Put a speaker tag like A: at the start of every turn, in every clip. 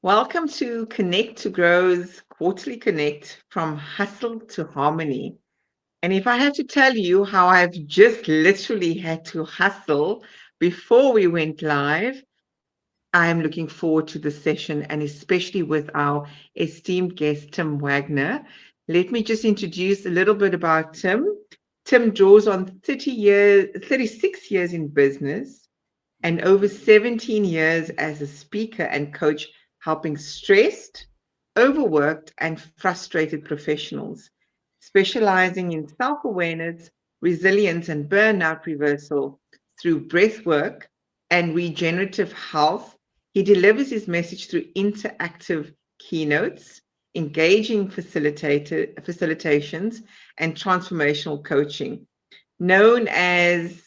A: Welcome to Connect2Grow's Quarterly Connect from Hustle to Harmony. And if I have to tell you how I've just literally had to hustle before we went live, I'm looking forward to the session and especially with our esteemed guest, Tim Wagner. Let me just introduce a little bit about Tim. Tim draws on 36 years in business and over 17 years as a speaker and coach, helping stressed, overworked, and frustrated professionals, specializing in self-awareness, resilience, and burnout reversal through breathwork and regenerative health. He delivers his message through interactive keynotes, engaging facilitations, and transformational coaching. Known as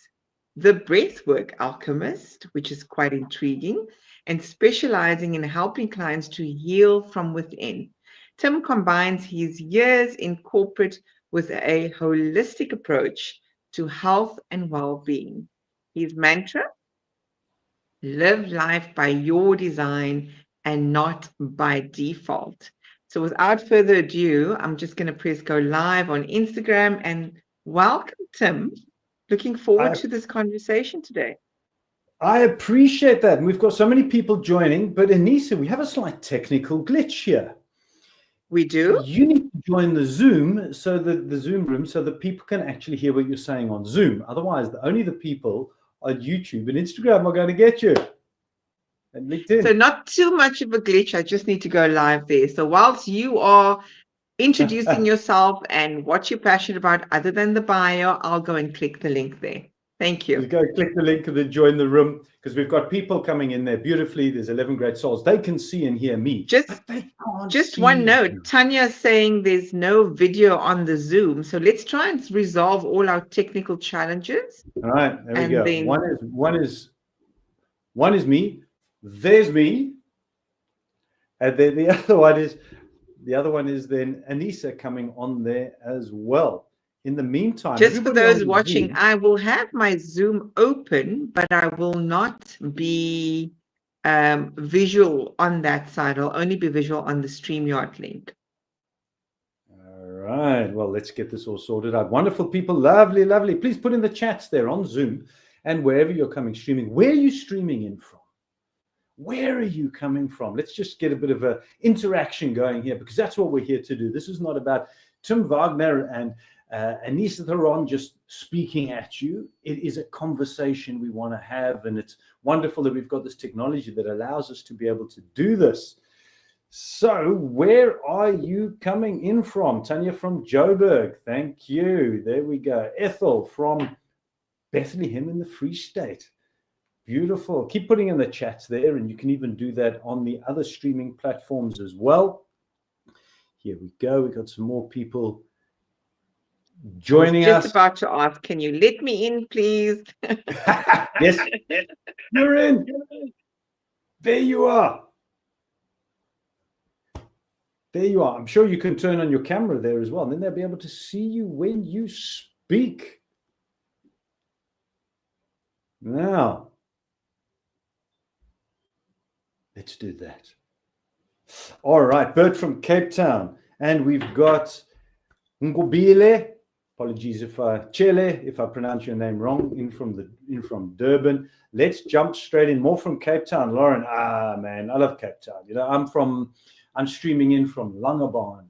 A: the Breathwork Alchemist, which is quite intriguing, and specializing in helping clients to heal from within. Tim combines his years in corporate with a holistic approach to health and well-being. His mantra, live life by your design and not by default. So without further ado, I'm just going to press go live on Instagram and welcome, Tim. Looking forward to this conversation today.
B: I appreciate that. And we've got so many people joining, but Anissa, we have a slight technical glitch here.
A: We do?
B: You need to join the Zoom, so that the Zoom room, so that people can actually hear what you're saying on Zoom. Otherwise, only the people on YouTube and Instagram are going to get you. And LinkedIn.
A: So not too much of a glitch. I just need to go live there. So whilst you are introducing yourself and what you're passionate about, other than the bio, I'll go and click the link there. Thank you.
B: You go click the link and then join the room, because we've got people coming in there beautifully. There's 11 great souls. They can see and hear me.
A: Just one note. Tanya's saying there's no video on the Zoom. So let's try and resolve all our technical challenges.
B: All right, there we go. Then one is me. There's me. And then the other one is then Anissa coming on there as well. In the meantime,
A: just for those watching, I will have my Zoom open, but I will not be visual on that side. I'll only be visual on the StreamYard link.
B: All right. Well, let's get this all sorted out. Wonderful people. Lovely, lovely. Please put in the chats there on Zoom and wherever you're coming streaming. Where are you streaming in from? Where are you coming from? Let's just get a bit of an interaction going here, because that's what we're here to do. This is not about Tim Wagner and Anissa Theron just speaking at you. It is a conversation we want to have, and it's wonderful that we've got this technology that allows us to be able to do this. So where are you coming in from? Tanya from Joburg, thank you. There we go. Ethel from Bethlehem in the Free State. Beautiful. Keep putting in the chats there, and you can even do that on the other streaming platforms as well. Here we go. We've got some more people joining us.
A: Just about to ask, can you let me in, please?
B: Yes, you're in. There you are. There you are. I'm sure you can turn on your camera there as well, and then they'll be able to see you when you speak. Now, let's do that. All right, Bert from Cape Town, and we've got Ngobile. Apologies if I pronounce your name wrong. In from Durban. Let's jump straight in. More from Cape Town, Lauren. Man, I love Cape Town. You know, I'm streaming in from Langebaan,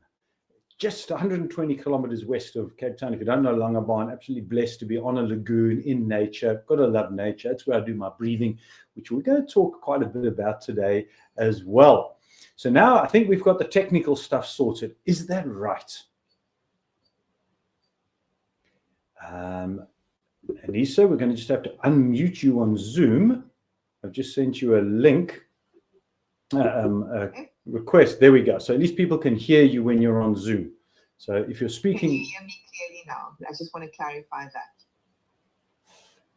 B: just 120 kilometers west of Cape Town. If you don't know Langebaan, absolutely blessed to be on a lagoon in nature. Got to love nature. That's where I do my breathing, which we're going to talk quite a bit about today as well. So now I think we've got the technical stuff sorted. Is that right? Anissa, we're going to just have to unmute you on Zoom. I've just sent you a link, a request. There we go. So at least people can hear you when you're on Zoom. So if you're speaking...
A: Can you hear me clearly now? I just want to clarify that.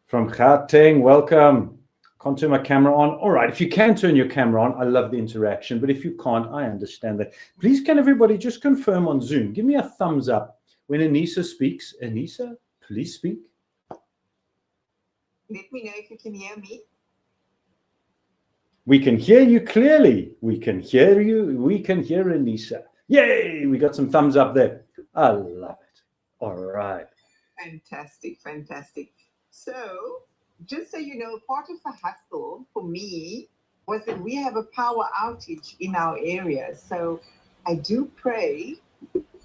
B: From Gauteng, welcome. Can't turn my camera on. All right, if you can turn your camera on, I love the interaction. But if you can't, I understand that. Please, can everybody just confirm on Zoom? Give me a thumbs up when Anissa speaks. Anissa, please speak.
A: Let me know if you can hear me.
B: We can hear you clearly. We can hear you. We can hear Anissa. Yay! We got some thumbs up there. I love it. All right.
A: Fantastic, fantastic. So, just so you know, part of the hustle for me was that we have a power outage in our area. So, I do pray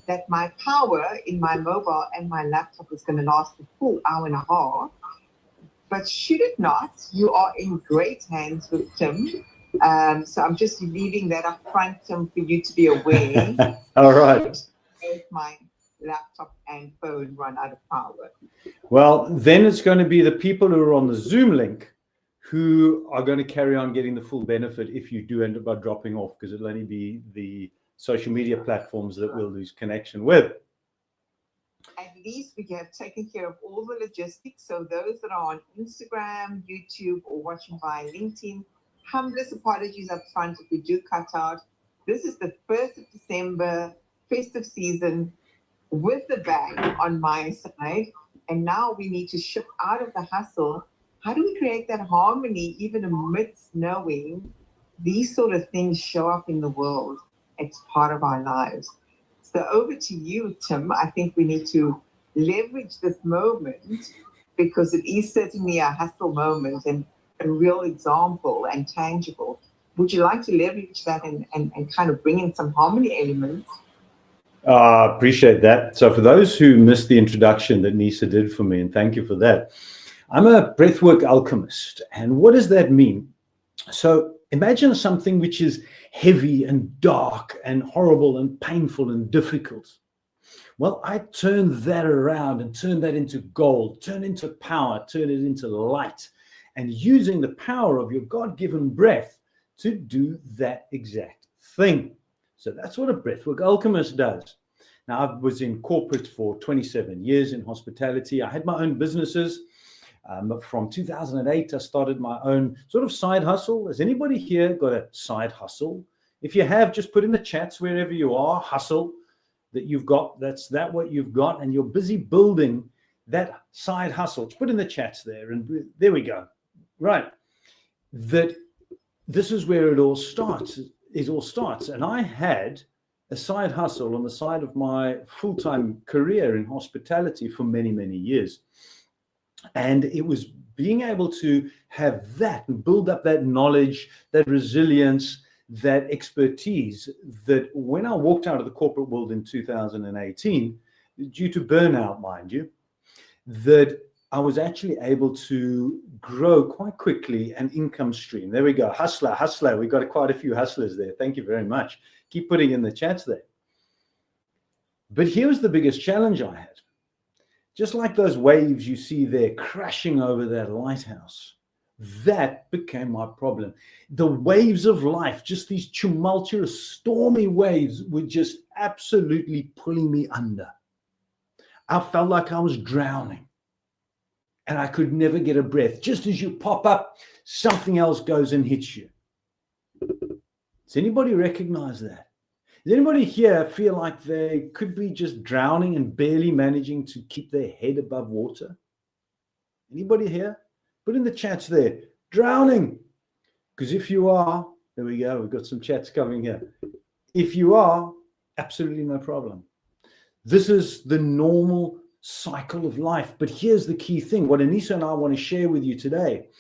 A: that my power in my mobile and my laptop is going to last a full hour and a half. But should it not, you are in great hands with Tim. So I'm just leaving that up front, Tim, for you to be aware.
B: All right.
A: Both my laptop and phone run out of power.
B: Well, then it's going to be the people who are on the Zoom link who are going to carry on getting the full benefit if you do end up by dropping off, because it'll only be the social media platforms that we'll lose connection with.
A: At least we have taken care of all the logistics. So those that are on Instagram, YouTube, or watching via LinkedIn, humblest apologies up front if we do cut out. This is the 1st of December, festive season, with the bang on my side. And now we need to shift out of the hustle. How do we create that harmony even amidst knowing these sort of things show up in the world? It's part of our lives. So over to you, Tim. I think we need to leverage this moment because it is certainly a hustle moment and a real example and tangible. Would you like to leverage that and kind of bring in some harmony elements?
B: Appreciate that. So for those who missed the introduction that Nisa did for me, and thank you for that, I'm a breathwork alchemist. And what does that mean? So imagine something which is heavy and dark and horrible and painful and difficult. Well, I turn that around and turn that into gold, turn into power, turn it into light, and using the power of your God-given breath to do that exact thing. So that's what a breathwork alchemist does. Now, I was in corporate for 27 years in hospitality. I had my own businesses. From 2008, I started my own sort of side hustle. Has anybody here got a side hustle? If you have, just put in the chats wherever you are, hustle that you've got. That's what you've got. And you're busy building that side hustle. Just put in the chats there. And there we go. Right. That this is where it all starts. And I had a side hustle on the side of my full-time career in hospitality for many, many years. And it was being able to have that and build up that knowledge, that resilience, that expertise, that when I walked out of the corporate world in 2018, due to burnout, mind you, that I was actually able to grow quite quickly an income stream. There we go. Hustler. We've got quite a few hustlers there. Thank you very much. Keep putting in the chats there. But here's the biggest challenge I had. Just like those waves you see there crashing over that lighthouse, that became my problem. The waves of life, just these tumultuous, stormy waves, were just absolutely pulling me under. I felt like I was drowning and I could never get a breath. Just as you pop up, something else goes and hits you. Does anybody recognize that? Does anybody here feel like they could be just drowning and barely managing to keep their head above water? Anybody here? Put in the chats there. Drowning. Because if you are, there we go. We've got some chats coming here. If you are, absolutely no problem. This is the normal cycle of life. But here's the key thing. What Anissa and I want to share with you today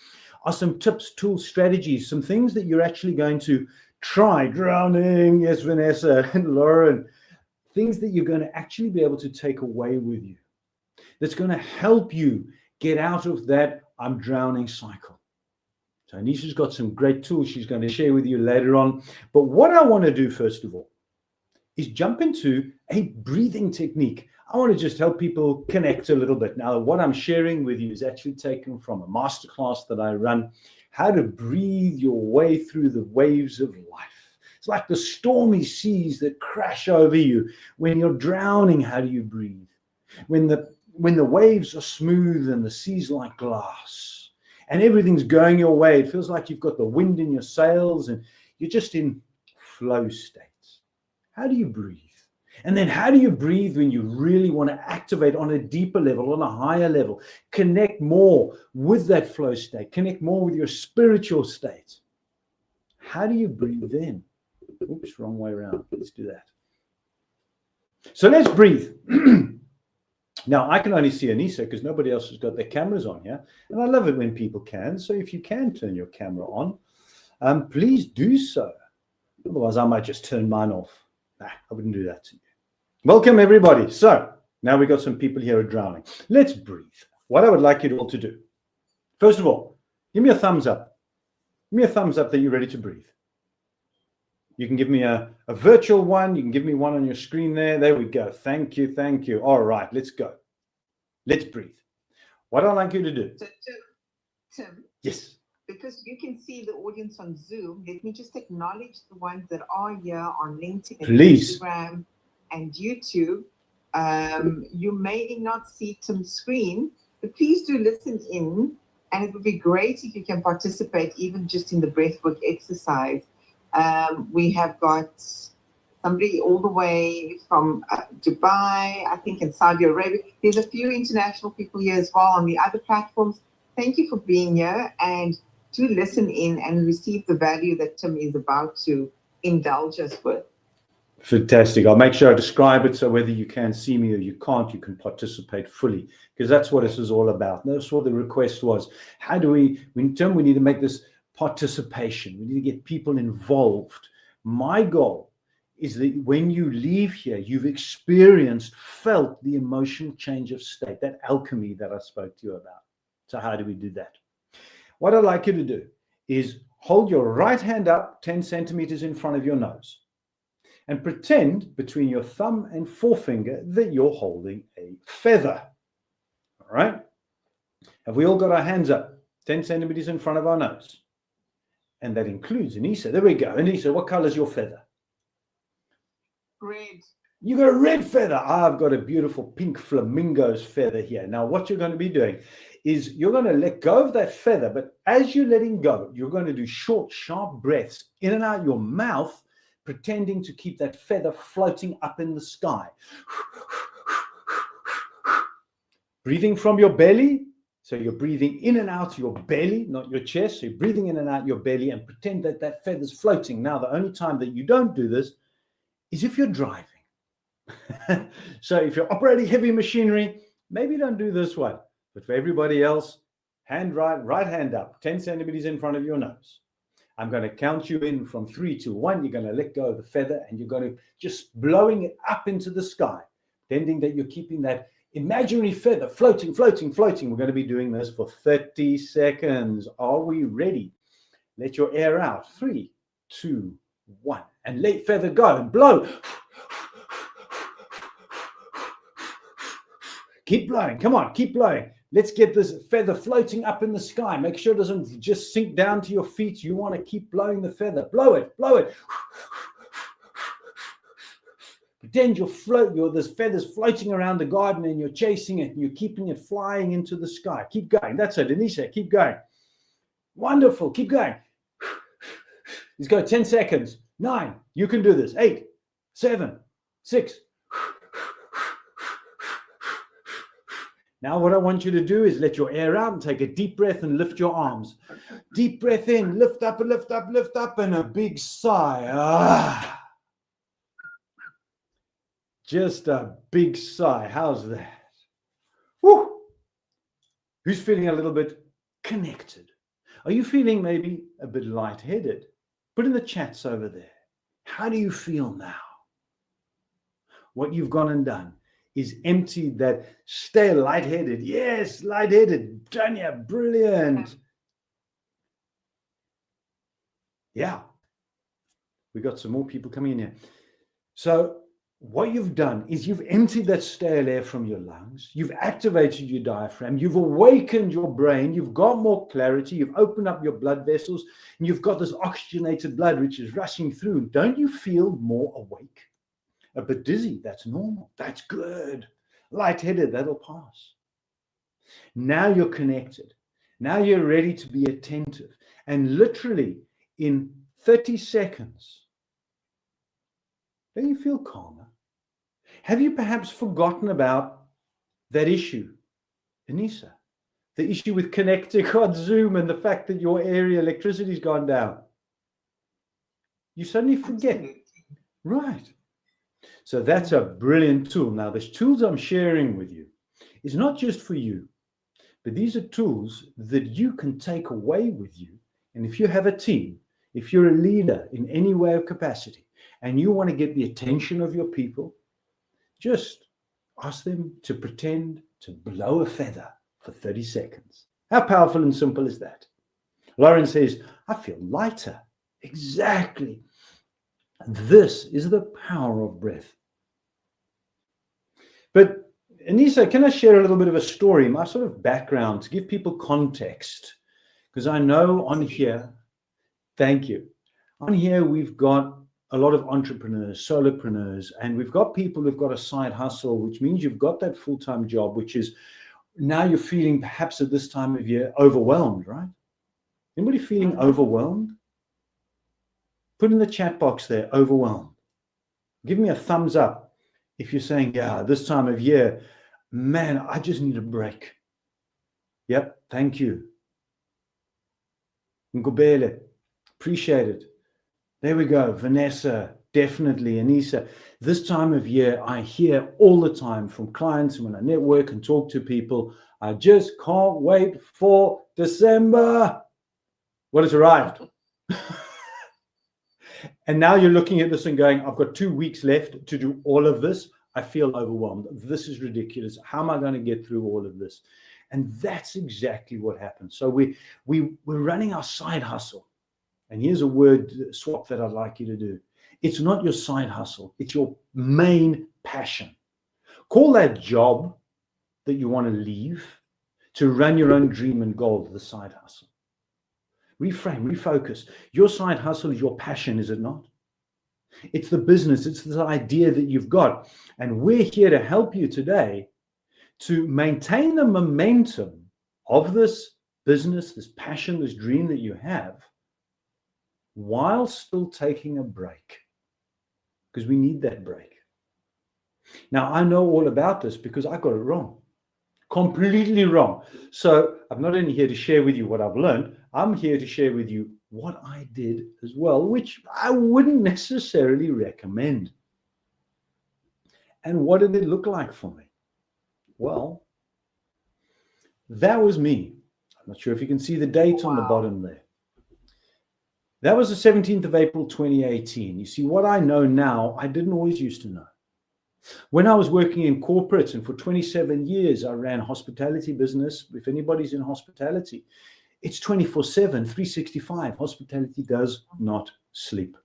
B: are some tips, tools, strategies, some things that you're actually going to try. Drowning, yes, Vanessa and Lauren, things that you're going to actually be able to take away with you. That's going to help you get out of that I'm drowning cycle. So Anisha's got some great tools she's going to share with you later on. But what I want to do first of all is jump into a breathing technique. I want to just help people connect a little bit. Now, what I'm sharing with you is actually taken from a masterclass that I run, how to breathe your way through the waves of life. It's like the stormy seas that crash over you. When you're drowning, how do you breathe? When the waves are smooth and the sea's like glass and everything's going your way, it feels like you've got the wind in your sails and you're just in flow states. How do you breathe? And then how do you breathe when you really want to activate on a deeper level, on a higher level, connect more with that flow state, connect more with your spiritual state? How do you breathe in? Oops, wrong way around. Let's do that. So let's breathe. Now, I can only see Anissa because nobody else has got their cameras on here. And I love it when people can. So if you can turn your camera on, please do so. Otherwise, I might just turn mine off. Nah, I wouldn't do that to you. Welcome, everybody. So now we've got some people here who are drowning. Let's breathe. What I would like you all to do, first of all, give me a thumbs up. Give me a thumbs up that you're ready to breathe. You can give me a virtual one. You can give me one on your screen there. There we go. Thank you. Thank you. All right, let's go. Let's breathe. What I'd like you to do.
A: So, Tim,
B: Yes.
A: because you can see the audience on Zoom, let me just acknowledge the ones that are here on LinkedIn and
B: Please.
A: Instagram and YouTube. You may not see Tim's screen, but please do listen in. And it would be great if you can participate even just in the breathwork exercise. We have got somebody all the way from Dubai, I think, in Saudi Arabia. There's a few international people here as well on the other platforms. Thank you for being here, and to listen in and receive the value that Tim is about to indulge us with.
B: Fantastic. I'll make sure I describe it so whether you can see me or you can't, you can participate fully, because that's what this is all about. And that's what the request was. How do we need to make this participation. We need to get people involved. My goal is that when you leave here, you've experienced, felt the emotional change of state, that alchemy that I spoke to you about. So how do we do that? What I'd like you to do is hold your right hand up 10 centimeters in front of your nose and pretend between your thumb and forefinger that you're holding a feather. All right? Have we all got our hands up 10 centimeters in front of our nose? And that includes Anissa. There we go. Anissa, what color is your feather?
A: Red.
B: You got a red feather. I've got a beautiful pink flamingo's feather here. Now, what you're going to be doing is you're going to let go of that feather, but as you're letting go, you're going to do short, sharp breaths in and out your mouth, pretending to keep that feather floating up in the sky. Breathing from your belly. So you're breathing in and out your belly, not your chest. So you're breathing in and out your belly and pretend that that feather's floating. Now, the only time that you don't do this is if you're driving. So if you're operating heavy machinery, maybe don't do this one. But for everybody else, right hand up, 10 centimeters in front of your nose. I'm going to count you in from 3 to 1. You're going to let go of the feather and you're going to just blowing it up into the sky, pretending that you're keeping that imaginary feather floating, floating, floating. We're going to be doing this for 30 seconds. Are we ready? Let your air out. 3, 2, 1. And let feather go and blow. Keep blowing. Come on, keep blowing. Let's get this feather floating up in the sky. Make sure it doesn't just sink down to your feet. You want to keep blowing the feather. Blow it, blow it. Pretend this feather's floating around the garden and you're chasing it and you're keeping it flying into the sky. Keep going. That's it, Anissa. Keep going. Wonderful. Keep going. Let's go 10 seconds. 9. You can do this. 8, 7, 6. Now what I want you to do is let your air out and take a deep breath and lift your arms. Deep breath in. Lift up, lift up, lift up, and a big sigh. Ah. Just a big sigh. How's that? Woo! Who's feeling a little bit connected? Are you feeling maybe a bit lightheaded? Put in the chats over there. How do you feel now? What you've gone and done is emptied that stay lightheaded. Yes, lightheaded. Tanya, brilliant. Yeah. We got some more people coming in here. So what you've done is you've emptied that stale air from your lungs. You've activated your diaphragm. You've awakened your brain. You've got more clarity. You've opened up your blood vessels and you've got this oxygenated blood which is rushing through. Don't you feel more awake? A bit dizzy, that's normal. That's good. Lightheaded, that'll pass. Now you're connected. Now you're ready to be attentive. And literally in 30 seconds, don't you feel calmer? Have you perhaps forgotten about that issue, Anissa? The issue with connecting on Zoom and the fact that your area electricity's gone down. You suddenly forget.
A: Absolutely.
B: Right. So that's a brilliant tool. Now, the tools I'm sharing with you is not just for you, but these are tools that you can take away with you. And if you have a team, if you're a leader in any way of capacity, and you want to get the attention of your people, just ask them to pretend to blow a feather for 30 seconds. How powerful and simple is that? Lauren says, I feel lighter. Exactly. This is the power of breath. But Anissa, can I share a little bit of a story, my sort of background, to give people context? Because I know on here, thank you. On here, we've got a lot of entrepreneurs, solopreneurs, and we've got people who've got a side hustle, which means you've got that full-time job, which is now you're feeling perhaps at this time of year overwhelmed, right? Anybody feeling overwhelmed? Put in the chat box there, overwhelmed. Give me a thumbs up if you're saying, yeah, this time of year, man, I just need a break. Yep, thank you. Ngobele, appreciate it. There we go. Vanessa, definitely. Anissa, this time of year, I hear all the time from clients when I network and talk to people, I just can't wait for December. Well, it's arrived. And now you're looking at this and going, I've got 2 weeks left to do all of this. I feel overwhelmed. This is ridiculous. How am I going to get through all of this? And that's exactly what happens. So we're running our side hustle. And here's a word swap that I'd like you to do. It's not your side hustle. It's your main passion. Call that job that you want to leave to run your own dream and goal, the side hustle. Reframe, refocus. Your side hustle is your passion, is it not? It's the business, it's the idea that you've got. And we're here to help you today to maintain the momentum of this business, this passion, this dream that you have, while still taking a break. Because we need that break. Now, I know all about this because I got it wrong. Completely wrong. So I'm not only here to share with you what I've learned, I'm here to share with you what I did as well, which I wouldn't necessarily recommend. And what did it look like for me? Well, that was me. I'm not sure if you can see the date on the bottom there. That was the 17th of April, 2018. You see, what I know now, I didn't always used to know. When I was working in corporate, and for 27 years, I ran hospitality business. If anybody's in hospitality, it's 24/7, 365. Hospitality does not sleep.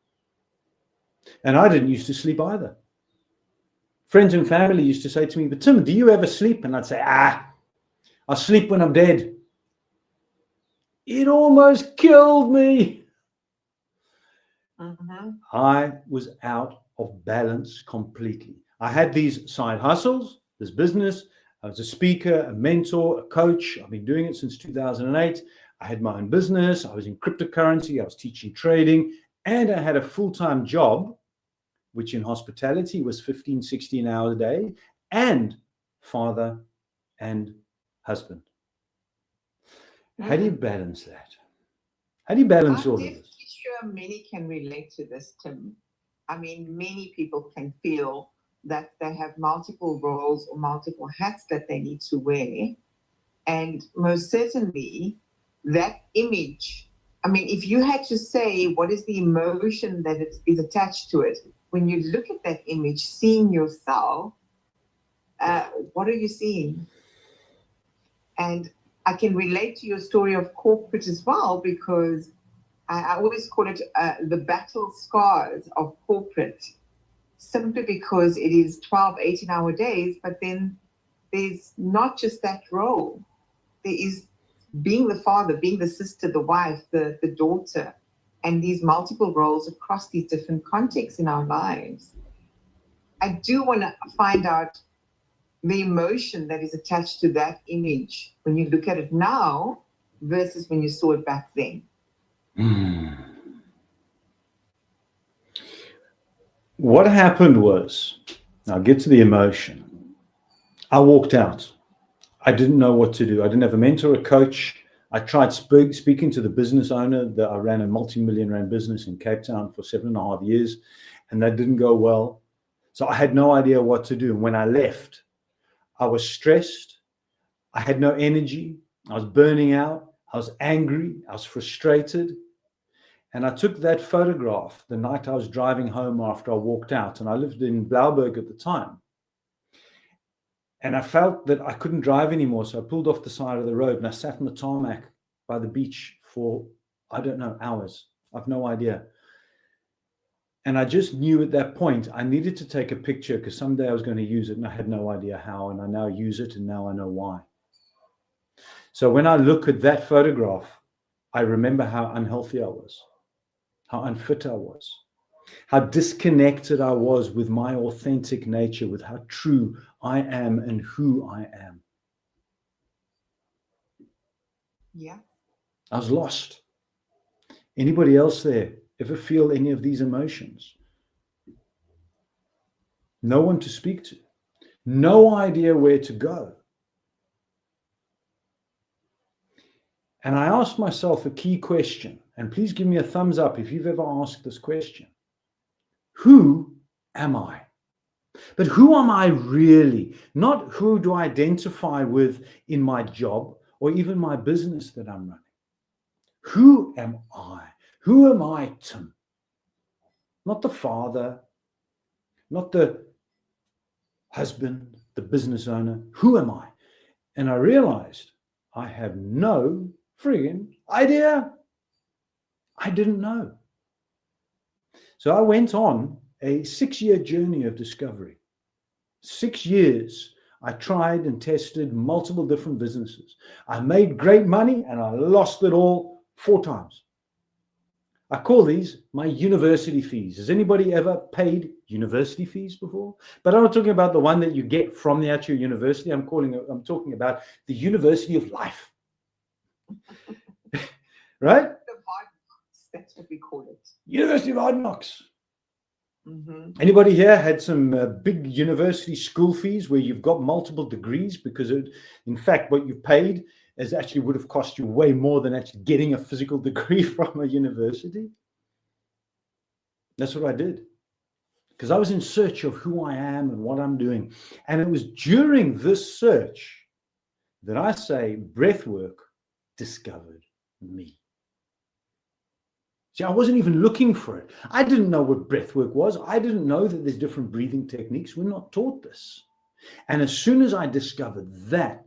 B: And I didn't used to sleep either. Friends and family used to say to me, but Tim, do you ever sleep? And I'd say, I'll sleep when I'm dead. It almost killed me. I was out of balance completely. I had these side hustles, this business. I was a speaker, a mentor, a coach. I've been doing it since 2008. I had my own business. I was in cryptocurrency. I was teaching trading. And I had a full-time job, which in hospitality was 15, 16 hours a day, and father and husband. How do you balance that? How do you balance all of this?
A: I'm sure many can relate to this, Tim. I mean, many people can feel that they have multiple roles or multiple hats that they need to wear. And most certainly, that image, I mean, if you had to say what is the emotion that is attached to it, when you look at that image, seeing yourself, what are you seeing? And I can relate to your story of corporate as well, because I always call it the battle scars of corporate, simply because it is 12, 18-hour days, but then there's not just that role. There is being the father, being the sister, the wife, the daughter, and these multiple roles across these different contexts in our lives. I do want to find out the emotion that is attached to that image when you look at it now versus when you saw it back then.
B: What happened was, I'll get to the emotion. I walked out. I didn't know what to do. I didn't have a mentor, a coach. I tried speaking to the business owner that I ran a multi-million rand business in Cape Town for 7.5 years, and that didn't go well. So I had no idea what to do. And when I left, I was stressed. I had no energy. I was burning out. I was angry. I was frustrated. And I took that photograph the night I was driving home after I walked out. And I lived in Blouberg at the time. And I felt that I couldn't drive anymore. So I pulled off the side of the road and I sat on the tarmac by the beach for, I don't know, hours. I've no idea. And I just knew at that point I needed to take a picture because someday I was going to use it and I had no idea how. And I now use it and now I know why. So when I look at that photograph, I remember how unhealthy I was, how unfit I was, how disconnected I was with my authentic nature, with how true I am and who I am.
A: Yeah.
B: I was lost. Anybody else there ever feel any of these emotions? No one to speak to. No idea where to go. And I asked myself a key question, and please give me a thumbs up if you've ever asked this question. Who am I? But who am I really? Not who do I identify with in my job or even my business that I'm running. Who am I? Who am I, Tim? Not the father, not the husband, the business owner. Who am I? And I realized I have no friggin' idea. I didn't know. So I went on a 6-year journey of discovery. 6 years, I tried and tested multiple different businesses. I made great money and I lost it all 4 times. I call these my university fees. Has anybody ever paid university fees before? But I'm not talking about the one that you get from the actual university. I'm talking about the university of life. Right?
A: That's what we call it.
B: University of Hard Knocks.
A: Mm-hmm.
B: Anybody here had some big university school fees where you've got multiple degrees because in fact what you paid is actually would have cost you way more than actually getting a physical degree from a university? That's what I did, because I was in search of who I am and what I'm doing. And it was during this search that I say breathwork discovered me. See, I wasn't even looking for it. I didn't know what breathwork was. I didn't know that there's different breathing techniques. We're not taught this. And as soon as I discovered that,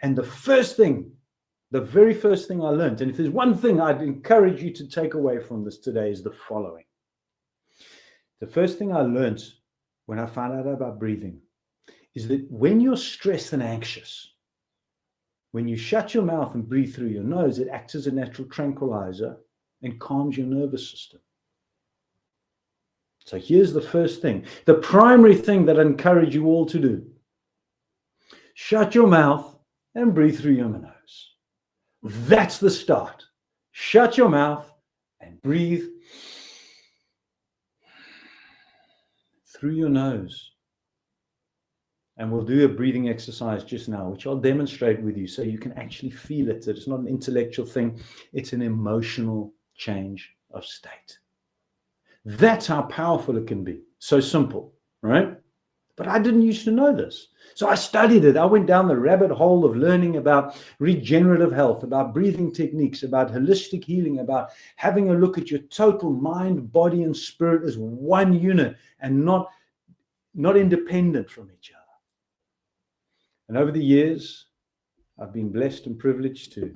B: and the very first thing I learned, and if there's one thing I'd encourage you to take away from this today, is the following. The first thing I learned when I found out about breathing is that when you're stressed and anxious, when you shut your mouth and breathe through your nose, it acts as a natural tranquilizer and calms your nervous system. So here's the first thing, the primary thing that I encourage you all to do. Shut your mouth and breathe through your nose. That's the start. Shut your mouth and breathe through your nose. And we'll do a breathing exercise just now, which I'll demonstrate with you so you can actually feel it. It's not an intellectual thing. It's an emotional change of state. That's how powerful it can be. So simple, right? But I didn't used to know this. So I studied it. I went down the rabbit hole of learning about regenerative health, about breathing techniques, about holistic healing, about having a look at your total mind, body, and spirit as one unit and not independent from each other. And over the years, I've been blessed and privileged to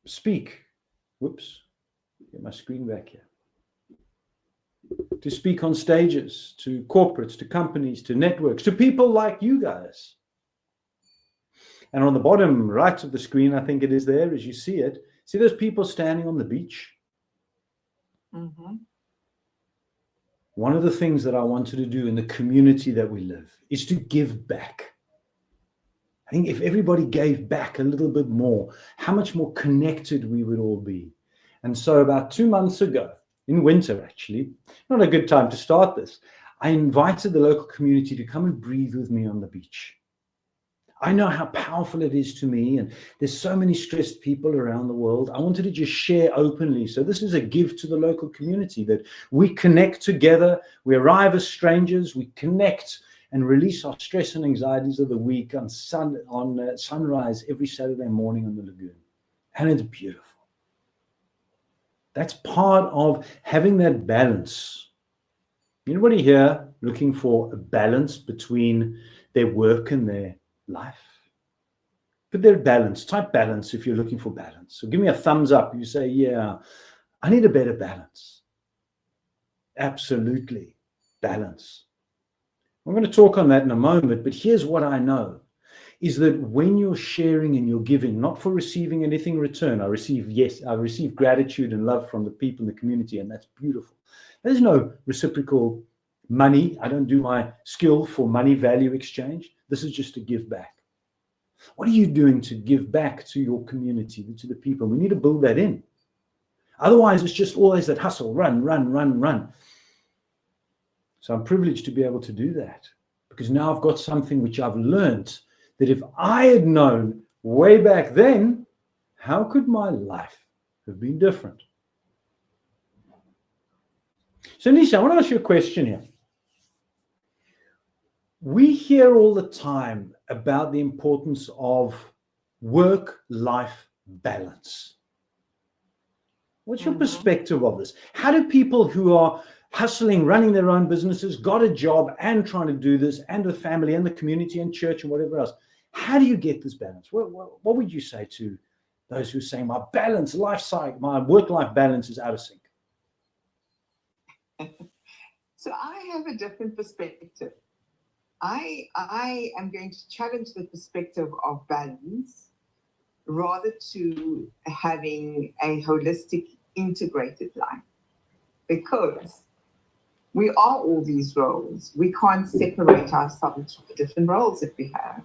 B: speak. Whoops, get my screen back here. To speak on stages, to corporates, to companies, to networks, to people like you guys. And on the bottom right of the screen, I think it is there, as you see it, see those people standing on the beach?
A: Mm-hmm.
B: One of the things that I wanted to do in the community that we live is to give back. I think if everybody gave back a little bit more, how much more connected we would all be. And so about 2 months ago, in winter actually, not a good time to start this, I invited the local community to come and breathe with me on the beach. I know how powerful it is to me, and there's so many stressed people around the world. I wanted to just share openly. So this is a give to the local community, that we connect together. We arrive as strangers. We connect and release our stress and anxieties of the week on sunrise every Saturday morning on the lagoon. And it's beautiful. That's part of having that balance. Anybody here looking for a balance between their work and their life? Put their balance, type balance if you're looking for balance. So give me a thumbs up. You say, yeah, I need a better balance. Absolutely, balance. I'm going to talk on that in a moment, but here's what I know, is that when you're sharing and you're giving, not for receiving anything in return, I receive gratitude and love from the people in the community, and that's beautiful. There's no reciprocal money. I don't do my skill for money value exchange. This is just to give back. What are you doing to give back to your community, to the people? We need to build that in. Otherwise, it's just always that hustle, run, run, run, run. So I'm privileged to be able to do that, because now I've got something which I've learned, that if I had known way back then, how could my life have been different? So Nisha, I want to ask you a question here. We hear all the time about the importance of work-life balance. What's your perspective of this? How do people who are hustling, running their own businesses, got a job and trying to do this, and the family and the community and church and whatever else, how do you get this balance? What would you say to those who are saying my balance, life cycle, my work-life balance is out of sync?
A: So I have a different perspective. I am going to challenge the perspective of balance rather to having a holistic, integrated life, because we are all these roles. We can't separate ourselves from the different roles that we have.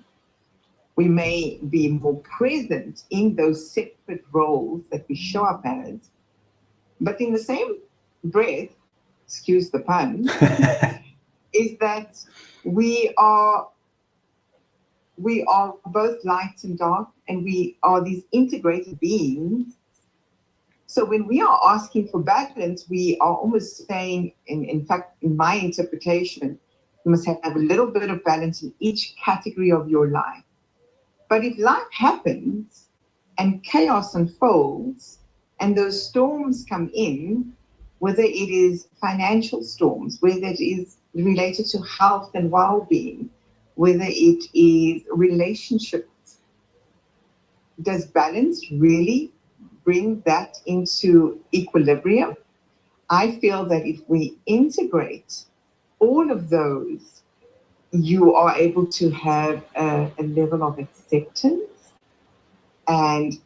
A: We may be more present in those separate roles that we show up as, but in the same breath, excuse the pun, is that we are both light and dark, and we are these integrated beings. So when we are asking for balance, we are almost saying, in fact, in my interpretation, you must have a little bit of balance in each category of your life. But if life happens and chaos unfolds and those storms come in, whether it is financial storms, whether it is related to health and well-being, whether it is relationships, does balance really bring that into equilibrium? I feel that if we integrate all of those, you are able to have a level of acceptance and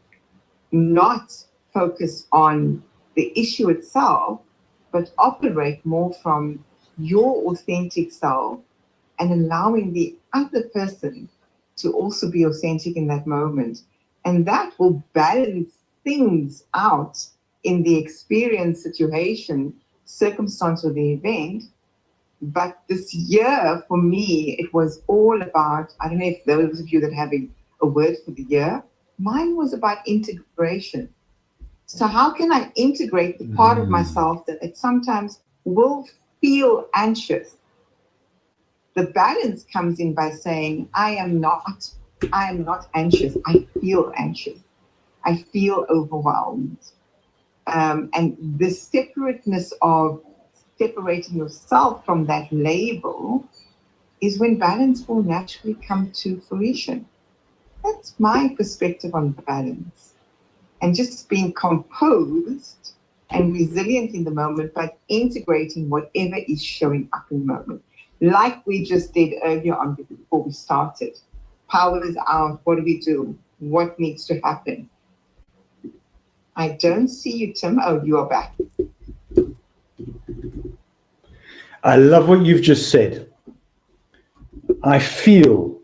A: not focus on the issue itself, but operate more from your authentic self and allowing the other person to also be authentic in that moment. And that will balance things out in the experience, situation, circumstance, or the event. But this year, for me, it was all about, I don't know if those of you that have a word for the year, mine was about integration. So how can I integrate the part of myself that it sometimes will feel anxious? The balance comes in by saying, I am not anxious. I feel anxious. I feel overwhelmed. And the separateness of separating yourself from that label is when balance will naturally come to fruition. That's my perspective on balance. And just being composed and resilient in the moment, but integrating whatever is showing up in the moment. Like we just did earlier on before we started. Power is out. What do we do? What needs to happen? I don't see you, Tim. Oh, you are back.
B: I love what you've just said. I feel,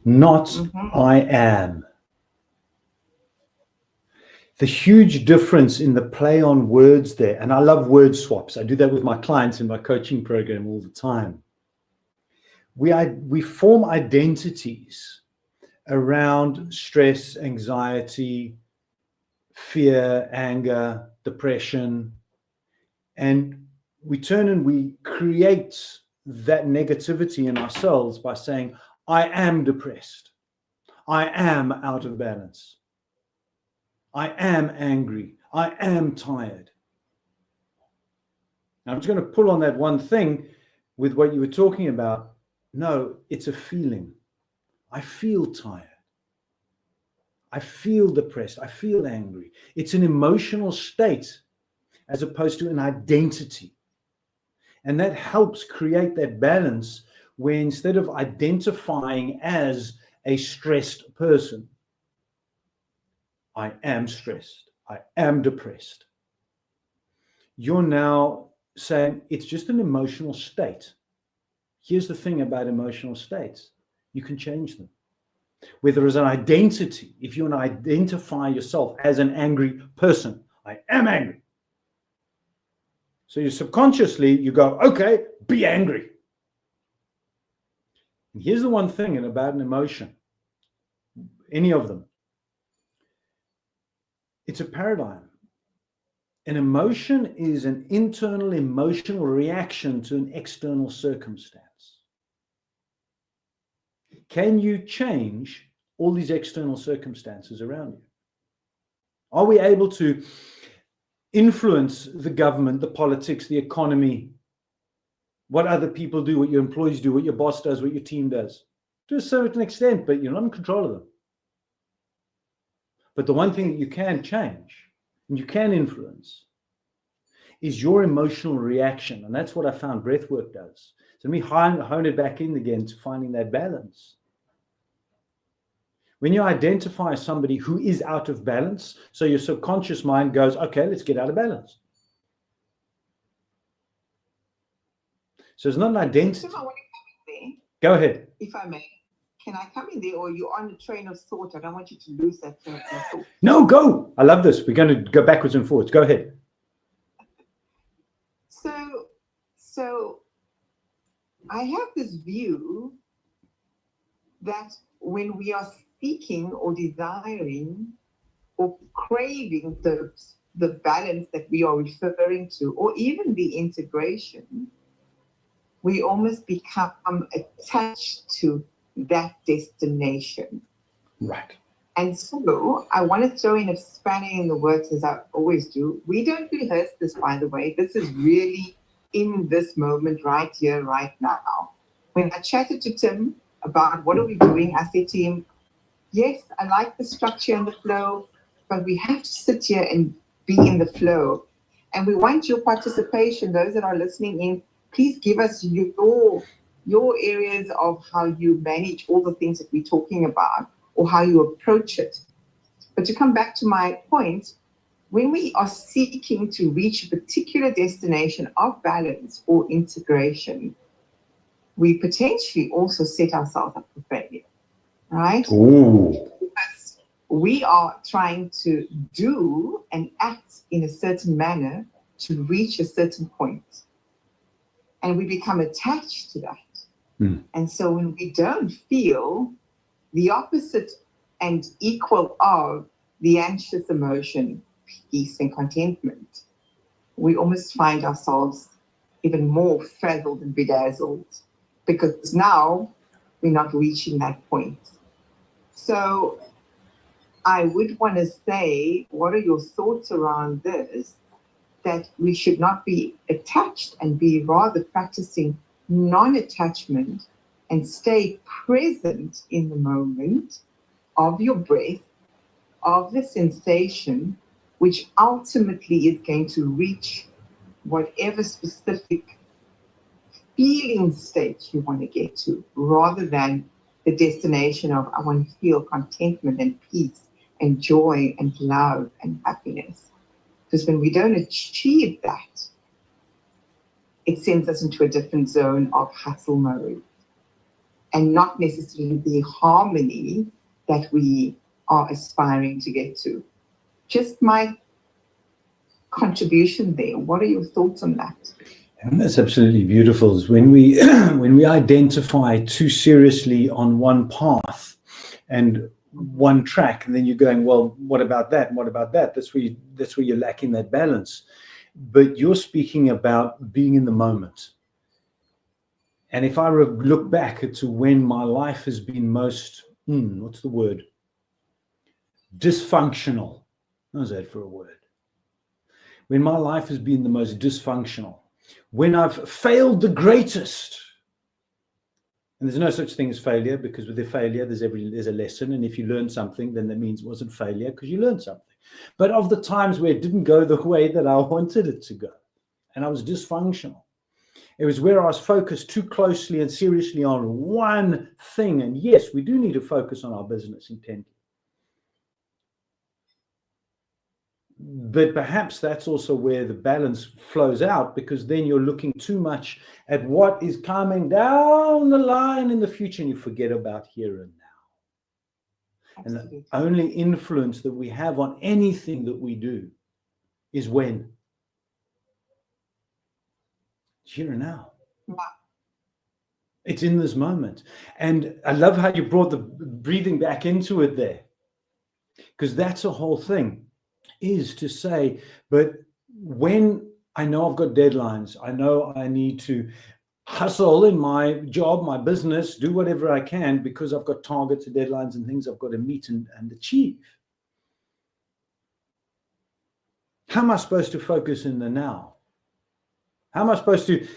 B: not I am. The huge difference in the play on words there, and I love word swaps. I do that with my clients in my coaching program all the time. We form identities around stress, anxiety, fear, anger, depression, and we turn and we create that negativity in ourselves by saying, I am depressed. I am out of balance. I am angry. I am tired. Now, I'm just going to pull on that one thing with what you were talking about. No, it's a feeling. I feel tired. I feel depressed. I feel angry. It's an emotional state as opposed to an identity. And that helps create that balance where instead of identifying as a stressed person, I am stressed, I am depressed, you're now saying it's just an emotional state. Here's the thing about emotional states. You can change them. Where there is an identity, if you want to identify yourself as an angry person, I am angry. So you subconsciously, you go, okay, be angry. And here's the one thing about an emotion, any of them. It's a paradigm. An emotion is an internal emotional reaction to an external circumstance. Can you change all these external circumstances around you? Are we able to influence the government, the politics, the economy, what other people do, what your employees do, what your boss does, what your team does? To a certain extent, but you're not in control of them. But the one thing that you can change and you can influence is your emotional reaction. And that's what I found breathwork does. So let me hone it back in again to finding that balance. When you identify somebody who is out of balance, so your subconscious mind goes, okay, let's get out of balance. So it's not an identity.
A: Tim, I want to come in there.
B: Go ahead.
A: If I may. Can I come in there, or you're on a train of thought? I don't want you to lose that train of thought.
B: No, go. I love this. We're going to go backwards and forwards. Go ahead.
A: So I have this view that when we are seeking or desiring or craving the balance that we are referring to, or even the integration, we almost become attached to that destination.
B: Right.
A: And so I want to throw in a spanner in the works, as I always do. We don't rehearse this, by the way. This is really in this moment, right here, right now. When I chatted to Tim about what are we doing, I said to him, yes, I like the structure and the flow, but we have to sit here and be in the flow. And we want your participation. Those that are listening in, please give us your areas of how you manage all the things that we're talking about, or how you approach it. But to come back to my point, when we are seeking to reach a particular destination of balance or integration, we potentially also set ourselves up for failure, right?
B: Ooh.
A: Because we are trying to do and act in a certain manner to reach a certain point. And we become attached to that. Mm. And so when we don't feel the opposite and equal of the anxious emotion, peace and contentment, we almost find ourselves even more frazzled and bedazzled, because now we're not reaching that point. So I would want to say, what are your thoughts around this? That we should not be attached and be rather practicing non-attachment and stay present in the moment of your breath, of the sensation, which ultimately is going to reach whatever specific feeling state you want to get to, rather than the destination of I want to feel contentment and peace and joy and love and happiness. Because when we don't achieve that, it sends us into a different zone of hustle mode and not necessarily the harmony that we are aspiring to get to. Just my contribution there. What are your thoughts on that?
B: And that's absolutely beautiful. Is when we when we identify too seriously on one path and one track, and then you're going, well, what about that? And what about that? That's where you're lacking that balance. But you're speaking about being in the moment. And if I look back to when my life has been most, what's the word? Dysfunctional. How's that for a word? When my life has been the most dysfunctional, when I've failed the greatest. And there's no such thing as failure, because with the failure, there's a lesson. And if you learn something, then that means it wasn't failure because you learned something. But of the times where it didn't go the way that I wanted it to go, and I was dysfunctional, it was where I was focused too closely and seriously on one thing. And yes, we do need to focus on our business intently. But perhaps that's also where the balance flows out, because then you're looking too much at what is coming down the line in the future, and you forget about here and now. Absolutely. And the only influence that we have on anything that we do is when? It's here and now. Wow. It's in this moment. And I love how you brought the breathing back into it there, because that's a whole thing, is to say, but when I know I've got deadlines, I know I need to hustle in my job, my business, do whatever I can, because I've got targets and deadlines and things I've got to meet and achieve. How am I supposed to focus in the now? How am I supposed to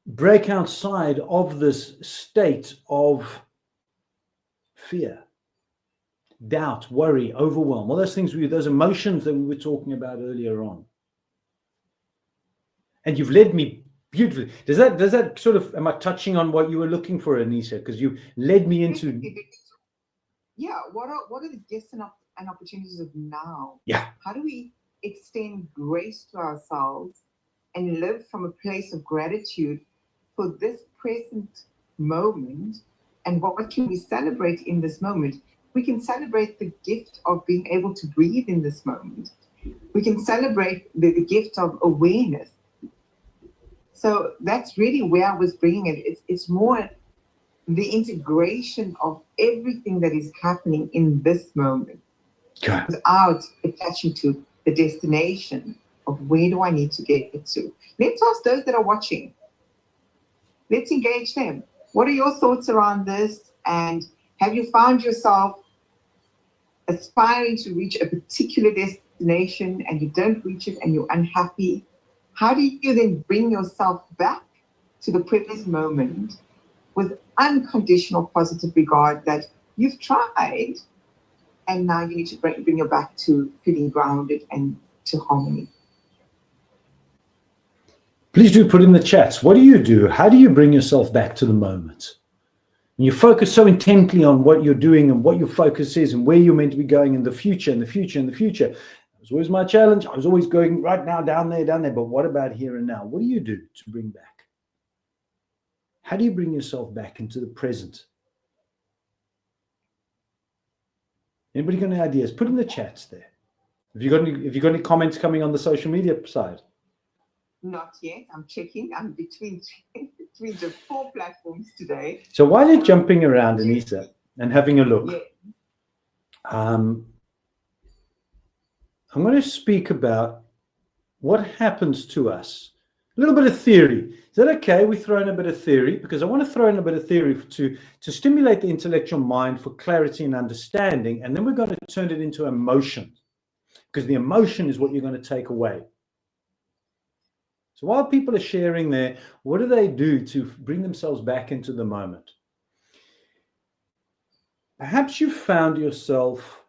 B: break outside of this state of fear, doubt, worry, overwhelm, all those things, those emotions that we were talking about earlier on? And you've led me beautifully. Does that sort of, am I touching on what you were looking for, Anissa? Because you led me into.
C: Yeah. What are the gifts and opportunities of now?
B: Yeah.
C: How do we extend grace to ourselves and live from a place of gratitude for this present moment? And what can we celebrate in this moment? We can celebrate the gift of being able to breathe in this moment. We can celebrate the gift of awareness. So that's really where I was bringing it. It's more the integration of everything that is happening in this moment, without attaching to the destination of where do I need to get to. Let's ask those that are watching. Let's engage them. What are your thoughts around this? And have you found yourself aspiring to reach a particular destination and you don't reach it and you're unhappy? How do you then bring yourself back to the present moment with unconditional positive regard that you've tried, and now you need to bring you back to feeling grounded and to harmony?
B: Please do put in the chats. What do you do? How do you bring yourself back to the moment? And you focus so intently on what you're doing and what your focus is and where you're meant to be going in the future, and the future, and the future. It was always my challenge. I was always going right now, down there. But what about here and now? What do you do to bring back? How do you bring yourself back into the present? Anybody got any ideas? Put in the chats there. Have you got any comments coming on the social media side?
C: Not yet. I'm checking. I'm between the 4 platforms today.
B: So while you're jumping around, Anissa, and having a look, I'm going to speak about what happens to us. A little bit of theory. Is that okay? We throw in a bit of theory, because I want to throw in a bit of theory to stimulate the intellectual mind for clarity and understanding, and then we're going to turn it into emotion, because the emotion is what you're going to take away. So while people are sharing there, what do they do to bring themselves back into the moment? Perhaps you found yourself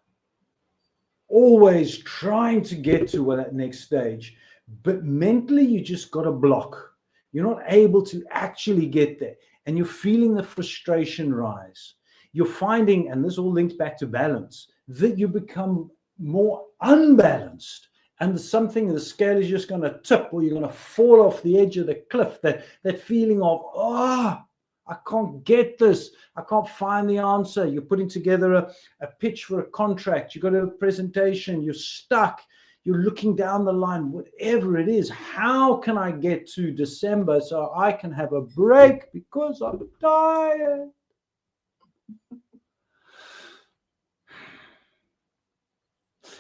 B: always trying to get to that next stage, but mentally you just got a block. You're not able to actually get there, and you're feeling the frustration rise. You're finding, and this all links back to balance, that you become more unbalanced, and the scale is just going to tip, or you're going to fall off the edge of the cliff. That feeling of, I can't get this. I can't find the answer. You're putting together a pitch for a contract. You've got a presentation. You're stuck. You're looking down the line, whatever it is. How can I get to December so I can have a break because I'm tired?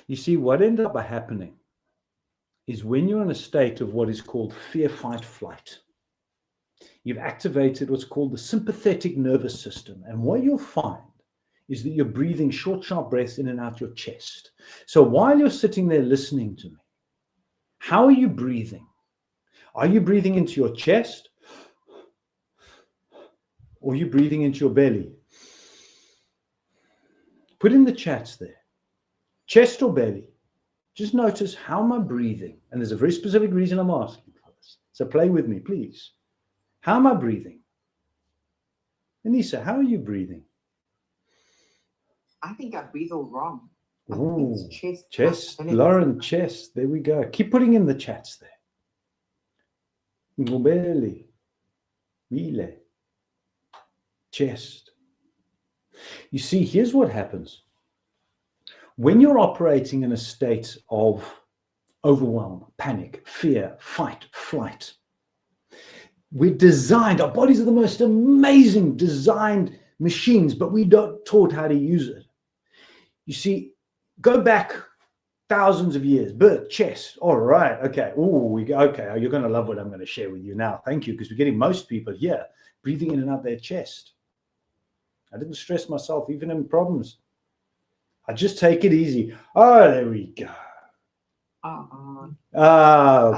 B: You see, what ended up happening is when you're in a state of what is called fear, fight, flight, you've activated what's called the sympathetic nervous system. And what you'll find is that you're breathing short, sharp breaths in and out your chest. So while you're sitting there listening to me, how are you breathing? Are you breathing into your chest? Or are you breathing into your belly? Put in the chats there. Chest or belly? Just notice, how am I breathing? And there's a very specific reason I'm asking for this. So play with me, please. How am I breathing? Anissa, how are you breathing?
C: I think I breathe all wrong.
B: Ooh,
C: It's
B: chest, Lauren, chest. There we go. Keep putting in the chats there. Belly, mile, chest. You see, here's what happens. When you're operating in a state of overwhelm, panic, fear, fight, flight, we're designed, our bodies are the most amazing designed machines, but we don't taught how to use it. You see, go back thousands of years, birth, chest. All right. Okay. Oh, okay. You're going to love what I'm going to share with you now. Thank you. Because we're getting most people here breathing in and out their chest. I didn't stress myself, even in problems. I just take it easy. Oh, there we go.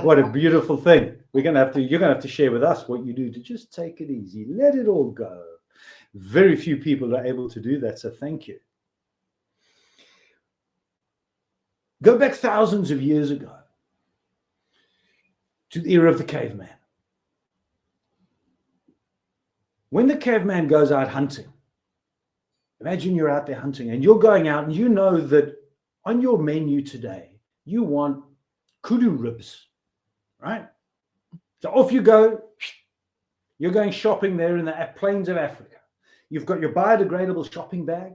B: What a beautiful thing. You're going to have to share with us what you do to just take it easy. Let it all go. Very few people are able to do that. So thank you. Go back thousands of years ago to the era of the caveman. When the caveman goes out hunting, imagine you're out there hunting and you're going out and you know that on your menu today, you want kudu ribs, right? So off you go. You're going shopping there in the plains of Africa. You've got your biodegradable shopping bag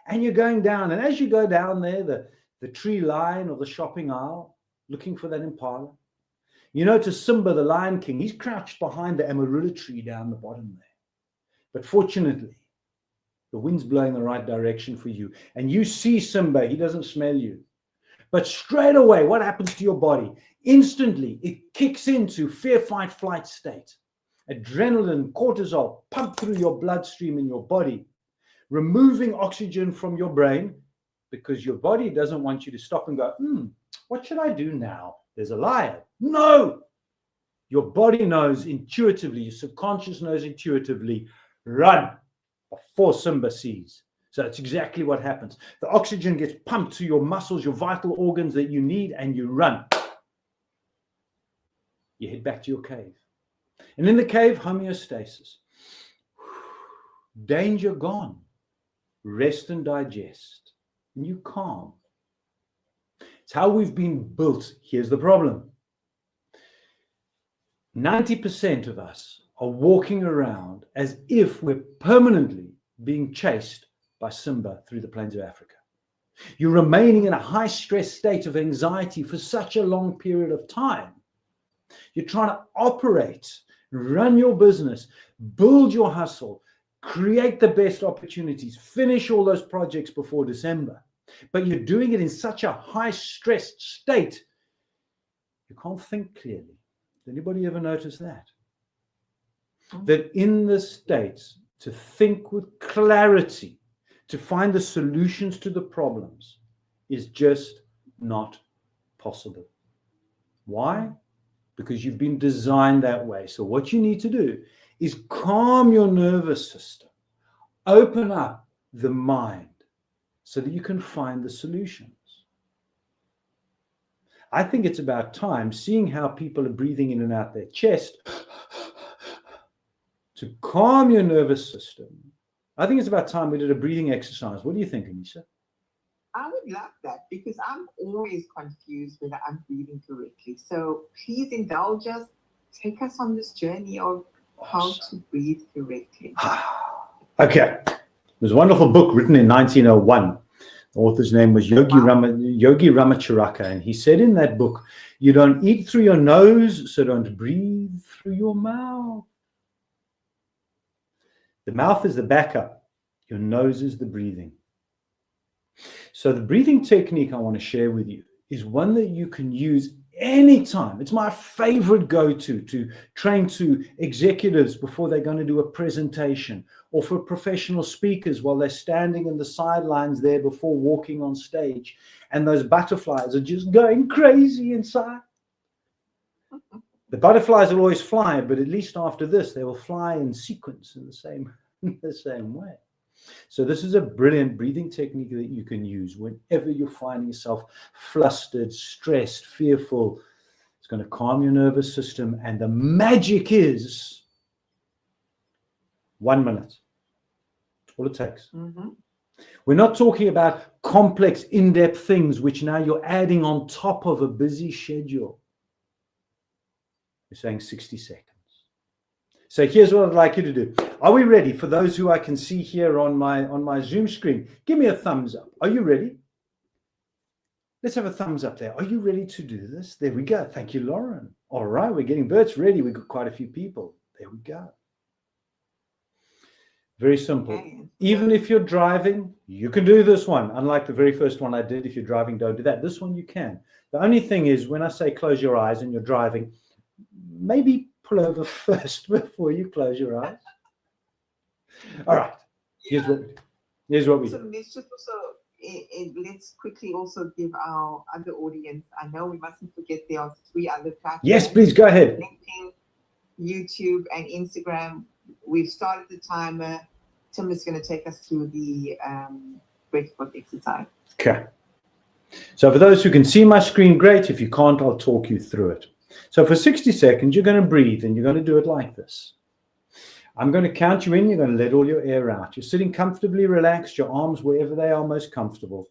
B: and you're going down. And as you go down there, the tree line or the shopping aisle, looking for that impala, you notice Simba, the Lion King, he's crouched behind the amarula tree down the bottom there. But fortunately, the wind's blowing the right direction for you. And you see Simba, he doesn't smell you. But straight away, what happens to your body? Instantly, it kicks into fear, fight, flight state. Adrenaline, cortisol pump through your bloodstream in your body, removing oxygen from your brain because your body doesn't want you to stop and go, what should I do now? There's a lion. No! Your body knows intuitively, your subconscious knows intuitively, run before Simba sees. So that's exactly what happens. The oxygen gets pumped to your muscles, your vital organs that you need, and you run. You head back to your cave. And in the cave, homeostasis. Danger gone. Rest and digest. And you calm. It's how we've been built. Here's the problem. 90% of us are walking around as if we're permanently being chased by Simba through the plains of Africa. You're remaining in a high stress state of anxiety for such a long period of time. You're trying to operate, run your business, build your hustle, create the best opportunities, finish all those projects before December. But you're doing it in such a high stress state, you can't think clearly. Does anybody ever notice that? That in the States, to think with clarity, to find the solutions to the problems is just not possible. Why? Because you've been designed that way. So what you need to do is calm your nervous system, open up the mind so that you can find the solutions. I think it's about time, seeing how people are breathing in and out their chest, to calm your nervous system. I think it's about time we did a breathing exercise. What do you think, Anissa?
C: I would love that because I'm always confused whether I'm breathing correctly. So please indulge us. Take us on this journey of how to breathe correctly.
B: Okay. There's a wonderful book written in 1901. The author's name was Yogi Ramacharaka. And he said in that book, you don't eat through your nose, so don't breathe through your mouth. The mouth is the backup. Your nose is the breathing. So the breathing technique I want to share with you is one that you can use anytime. It's my favorite go-to to train to executives before they're going to do a presentation, or for professional speakers while they're standing in the sidelines there before walking on stage, and those butterflies are just going crazy inside. The butterflies will always fly, but at least after this, they will fly in sequence in the same way. So this is a brilliant breathing technique that you can use whenever you're finding yourself flustered, stressed, fearful. It's going to calm your nervous system. And the magic is 1 minute. That's all it takes.
C: Mm-hmm.
B: We're not talking about complex, in-depth things, which now you're adding on top of a busy schedule. We're saying 60 seconds. So here's what I'd like you to do. Are we ready? For those who I can see here on my Zoom screen, give me a thumbs up. Are you ready? Let's have a thumbs up there. Are you ready to do this? There we go. Thank you, Lauren. All right, we're getting Bert's ready. We've got quite a few people. There we go. Very simple.
C: Okay.
B: Even if you're driving, you can do this one. Unlike the very first one I did, if you're driving, don't do that. This one you can. The only thing is, when I say close your eyes and you're driving, maybe pull over first before you close your eyes. All right. Here's what we
C: So
B: do.
C: let's just also let's quickly also give our other audience. I know we mustn't forget there are 3 other platforms.
B: Yes, please go ahead.
C: LinkedIn, YouTube, and Instagram. We've started the timer. Tim is going to take us through the breathwork exercise.
B: Okay. So for those who can see my screen, great. If you can't, I'll talk you through it. So for 60 seconds, you're going to breathe, and you're going to do it like this. I'm going to count you in. You're going to let all your air out. You're sitting comfortably relaxed, your arms wherever they are most comfortable.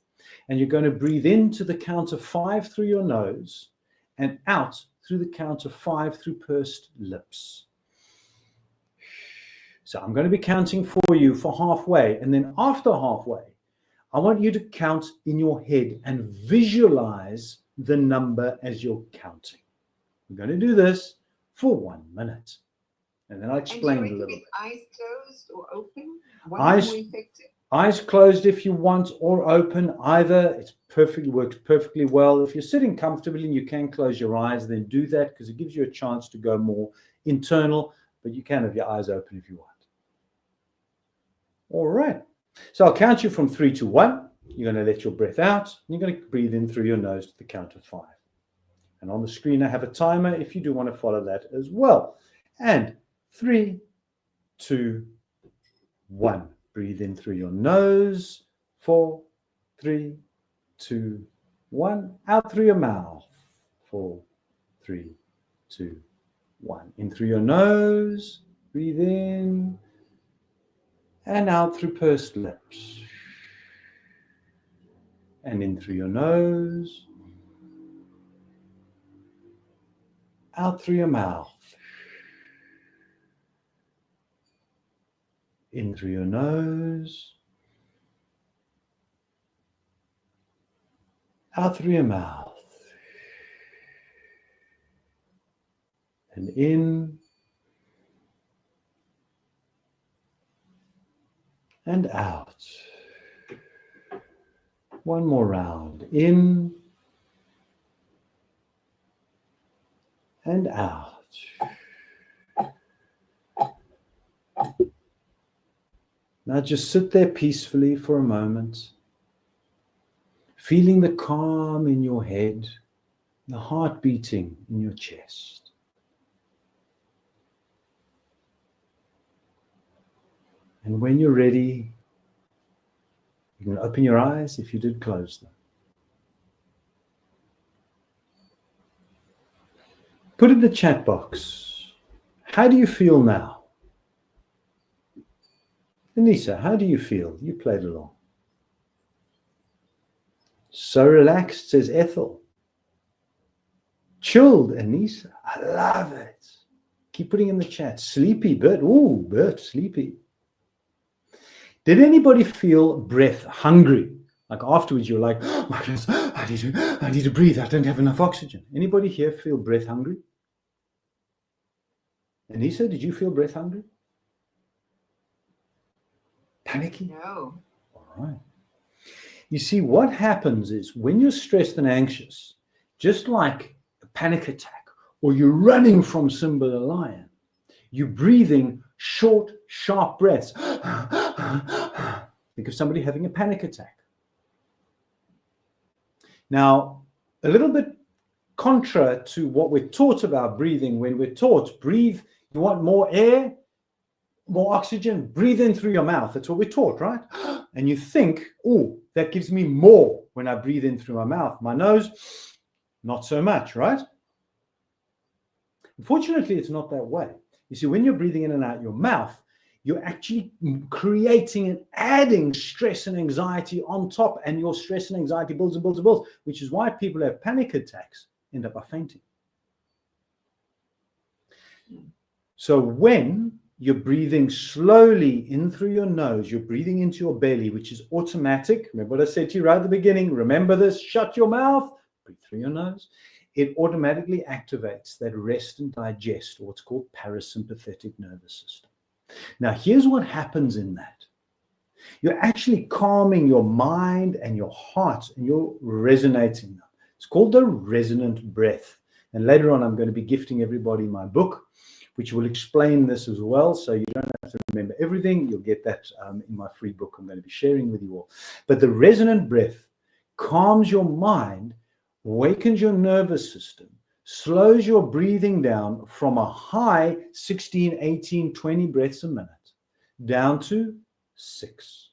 B: And you're going to breathe into the count of 5 through your nose and out through the count of 5 through pursed lips. So I'm going to be counting for you for halfway. And then after halfway, I want you to count in your head and visualize the number as you're counting. We're going to do this for 1 minute. And then I'll explain a little bit.
C: Eyes closed or open? What is more effective?
B: Eyes closed if you want, or open, either. It's works perfectly well. If you're sitting comfortably and you can close your eyes, then do that, because it gives you a chance to go more internal, but you can have your eyes open if you want. All right. So I'll count you from 3 to 1. You're going to let your breath out. And you're going to breathe in through your nose to the count of 5. And on the screen, I have a timer if you do want to follow that as well. And 3, 2, 1. Breathe in through your nose. 4, 3, 2, 1. Out through your mouth. 4, 3, 2, 1. In through your nose. Breathe in. And out through pursed lips. And in through your nose. Out through your mouth. In through your nose. Out through your mouth. And in. And out. One more round. In. And out. Now just sit there peacefully for a moment, feeling the calm in your head, the heart beating in your chest. And when you're ready, you can open your eyes if you did close them. Put in the chat box, how do you feel now? Anissa, how do you feel? You played along. So relaxed, says Ethel. Chilled, Anissa. I love it. Keep putting in the chat. Sleepy, Bert. Ooh, Bert, sleepy. Did anybody feel breath hungry? Like afterwards you're like, oh my goodness, I need to breathe. I don't have enough oxygen. Anybody here feel breath hungry? Anissa, did you feel breath hungry? Panicky?
C: No.
B: All right. You see, what happens is when you're stressed and anxious, just like a panic attack, or you're running from Simba the lion, you're breathing short, sharp breaths. Think of somebody having a panic attack. Now, a little bit contra to what we're taught about breathing. When we're taught, breathe, you want more air, more oxygen, breathe in through your mouth. That's what we're taught, right? And you think, oh, that gives me more when I breathe in through my mouth. My nose, not so much, right? Unfortunately, it's not that way. You see, when you're breathing in and out your mouth, you're actually creating and adding stress and anxiety on top, and your stress and anxiety builds and builds and builds, which is why people who have panic attacks end up by fainting. So when you're breathing slowly in through your nose, you're breathing into your belly, which is automatic. Remember what I said to you right at the beginning? Remember this, shut your mouth, breathe through your nose. It automatically activates that rest and digest, or what's called parasympathetic nervous system. Now, here's what happens in that. You're actually calming your mind and your heart, and you're resonating them. It's called the resonant breath. And later on, I'm going to be gifting everybody my book, which will explain this as well. So you don't have to remember everything. You'll get that in my free book I'm going to be sharing with you all. But the resonant breath calms your mind, wakens your nervous system, slows your breathing down from a high 16, 18, 20 breaths a minute down to 6.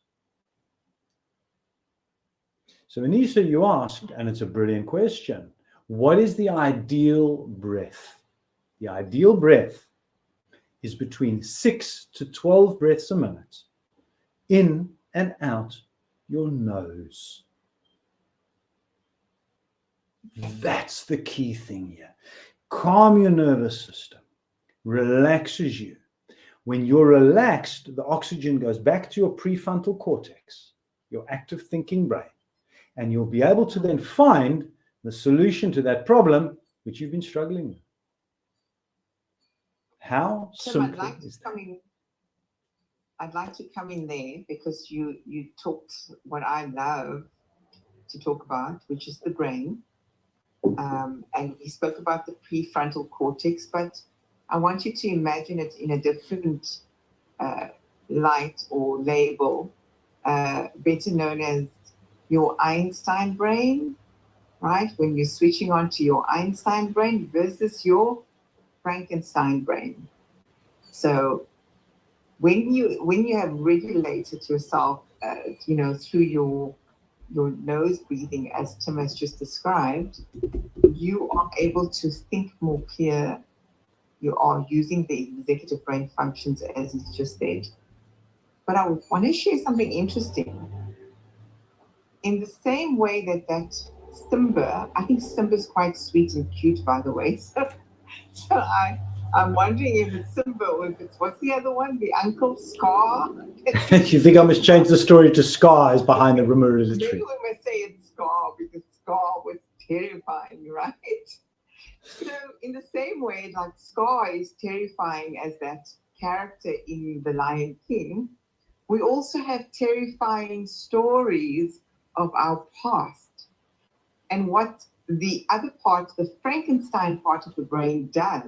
B: So Anissa, you asked, and it's a brilliant question, what is the ideal breath? The ideal breath is between 6 to 12 breaths a minute in and out your nose. That's the key thing here. Calm your nervous system, relaxes you. When you're relaxed, the oxygen goes back to your prefrontal cortex, your active thinking brain, and you'll be able to then find the solution to that problem which you've been struggling with. How simple is that?
C: I'd like to come in there because you talked what I love to talk about, which is the brain. And we spoke about the prefrontal cortex, but I want you to imagine it in a different light or label, better known as your Einstein brain, right? When you're switching on to your Einstein brain versus your Frankenstein brain. So when you have regulated yourself, through your nose breathing, as Tim has just described, you are able to think more clear. You are using the executive brain functions, as he's just said. But I want to share something interesting. In the same way that Simba, I think Simba is quite sweet and cute, by the way. So I'm wondering if it's Simba or if it's, what's the other one? The uncle Scar?
B: You think I must change the story to Scar is behind the rumor of the tree?
C: Maybe we must say it's Scar because Scar was terrifying, right? So in the same way, like Scar is terrifying as that character in The Lion King, we also have terrifying stories of our past. And what the other part, the Frankenstein part of the brain does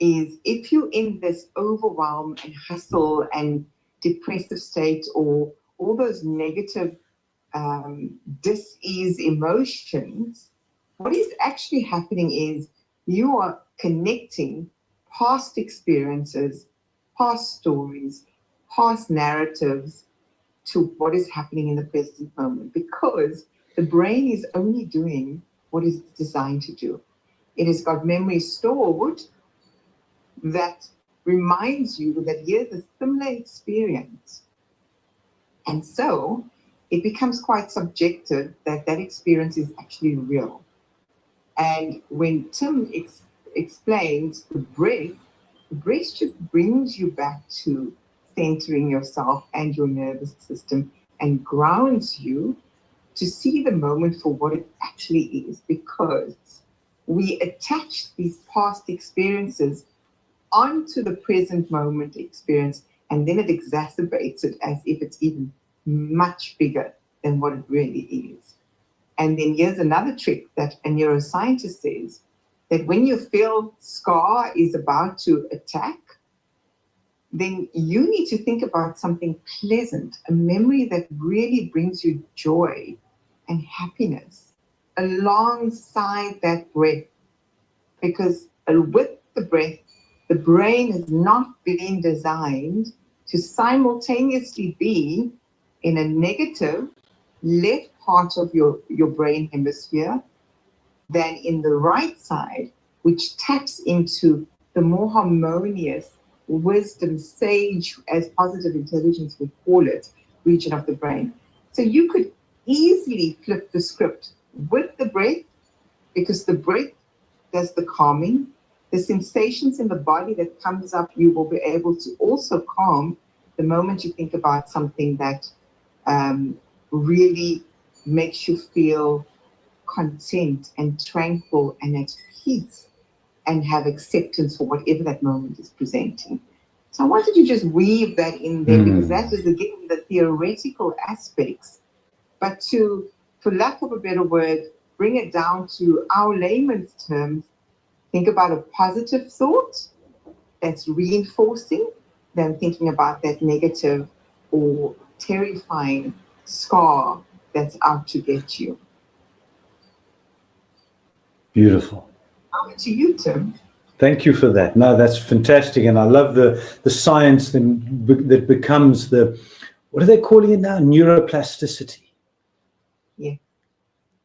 C: is if you're in this overwhelm and hustle and depressive state or all those negative dis-ease emotions, what is actually happening is you are connecting past experiences, past stories, past narratives to what is happening in the present moment, because the brain is only doing what it's designed to do. It has got memory stored that reminds you that here's a similar experience. And so it becomes quite subjective that experience is actually real. And when Tim explains the breath just brings you back to centering yourself and your nervous system and grounds you to see the moment for what it actually is, because we attach these past experiences onto the present moment experience, and then it exacerbates it as if it's even much bigger than what it really is. And then here's another trick that a neuroscientist says, that when you feel scar is about to attack, then you need to think about something pleasant, a memory that really brings you joy and happiness alongside that breath. Because with the breath, the brain has not been designed to simultaneously be in a negative left part of your brain hemisphere than in the right side, which taps into the more harmonious wisdom, sage, as positive intelligence would call it, region of the brain. So you could easily flip the script with the breath, because the breath does the calming. The sensations in the body that comes up, you will be able to also calm the moment you think about something that really makes you feel content and tranquil and at peace and have acceptance for whatever that moment is presenting. So I wanted to just weave that in there because that is, again, the theoretical aspects, but to, for lack of a better word, bring it down to our layman's terms. Think about a positive thought that's reinforcing than thinking about that negative or terrifying scar that's out to get you.
B: Beautiful.
C: Over to you, Tim.
B: Thank you for that. No, that's fantastic. And I love the science that becomes the, what are they calling it now? Neuroplasticity.
C: Yeah.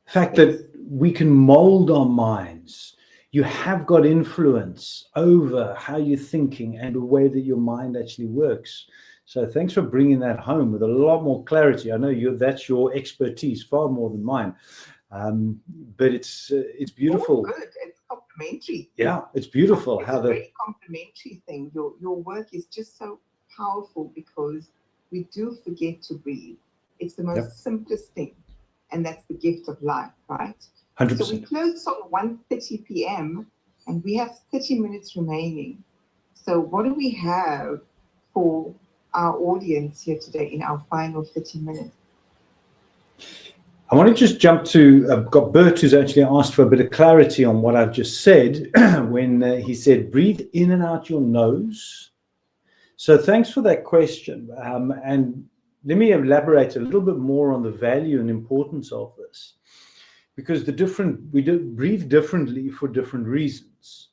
B: The fact that we can mold our minds. You have got influence over how you're thinking and the way that your mind actually works. So thanks for bringing that home with a lot more clarity. I know that's your expertise, far more than mine. But it's beautiful.
C: Oh, good. It's complementary.
B: Yeah, it's beautiful.
C: It's a very complementary thing. Your work is just so powerful because we do forget to breathe. It's the most simplest thing, and that's the gift of life, right?
B: 100%.
C: So we close on 1:30 p.m. and we have 30 minutes remaining. So what do we have for our audience here today in our final 30 minutes?
B: I want to just jump to, I've got Bert who's actually asked for a bit of clarity on what I've just said when he said, breathe in and out your nose. So thanks for that question. And let me elaborate a little bit more on the value and importance of this. Because we do breathe differently for different reasons.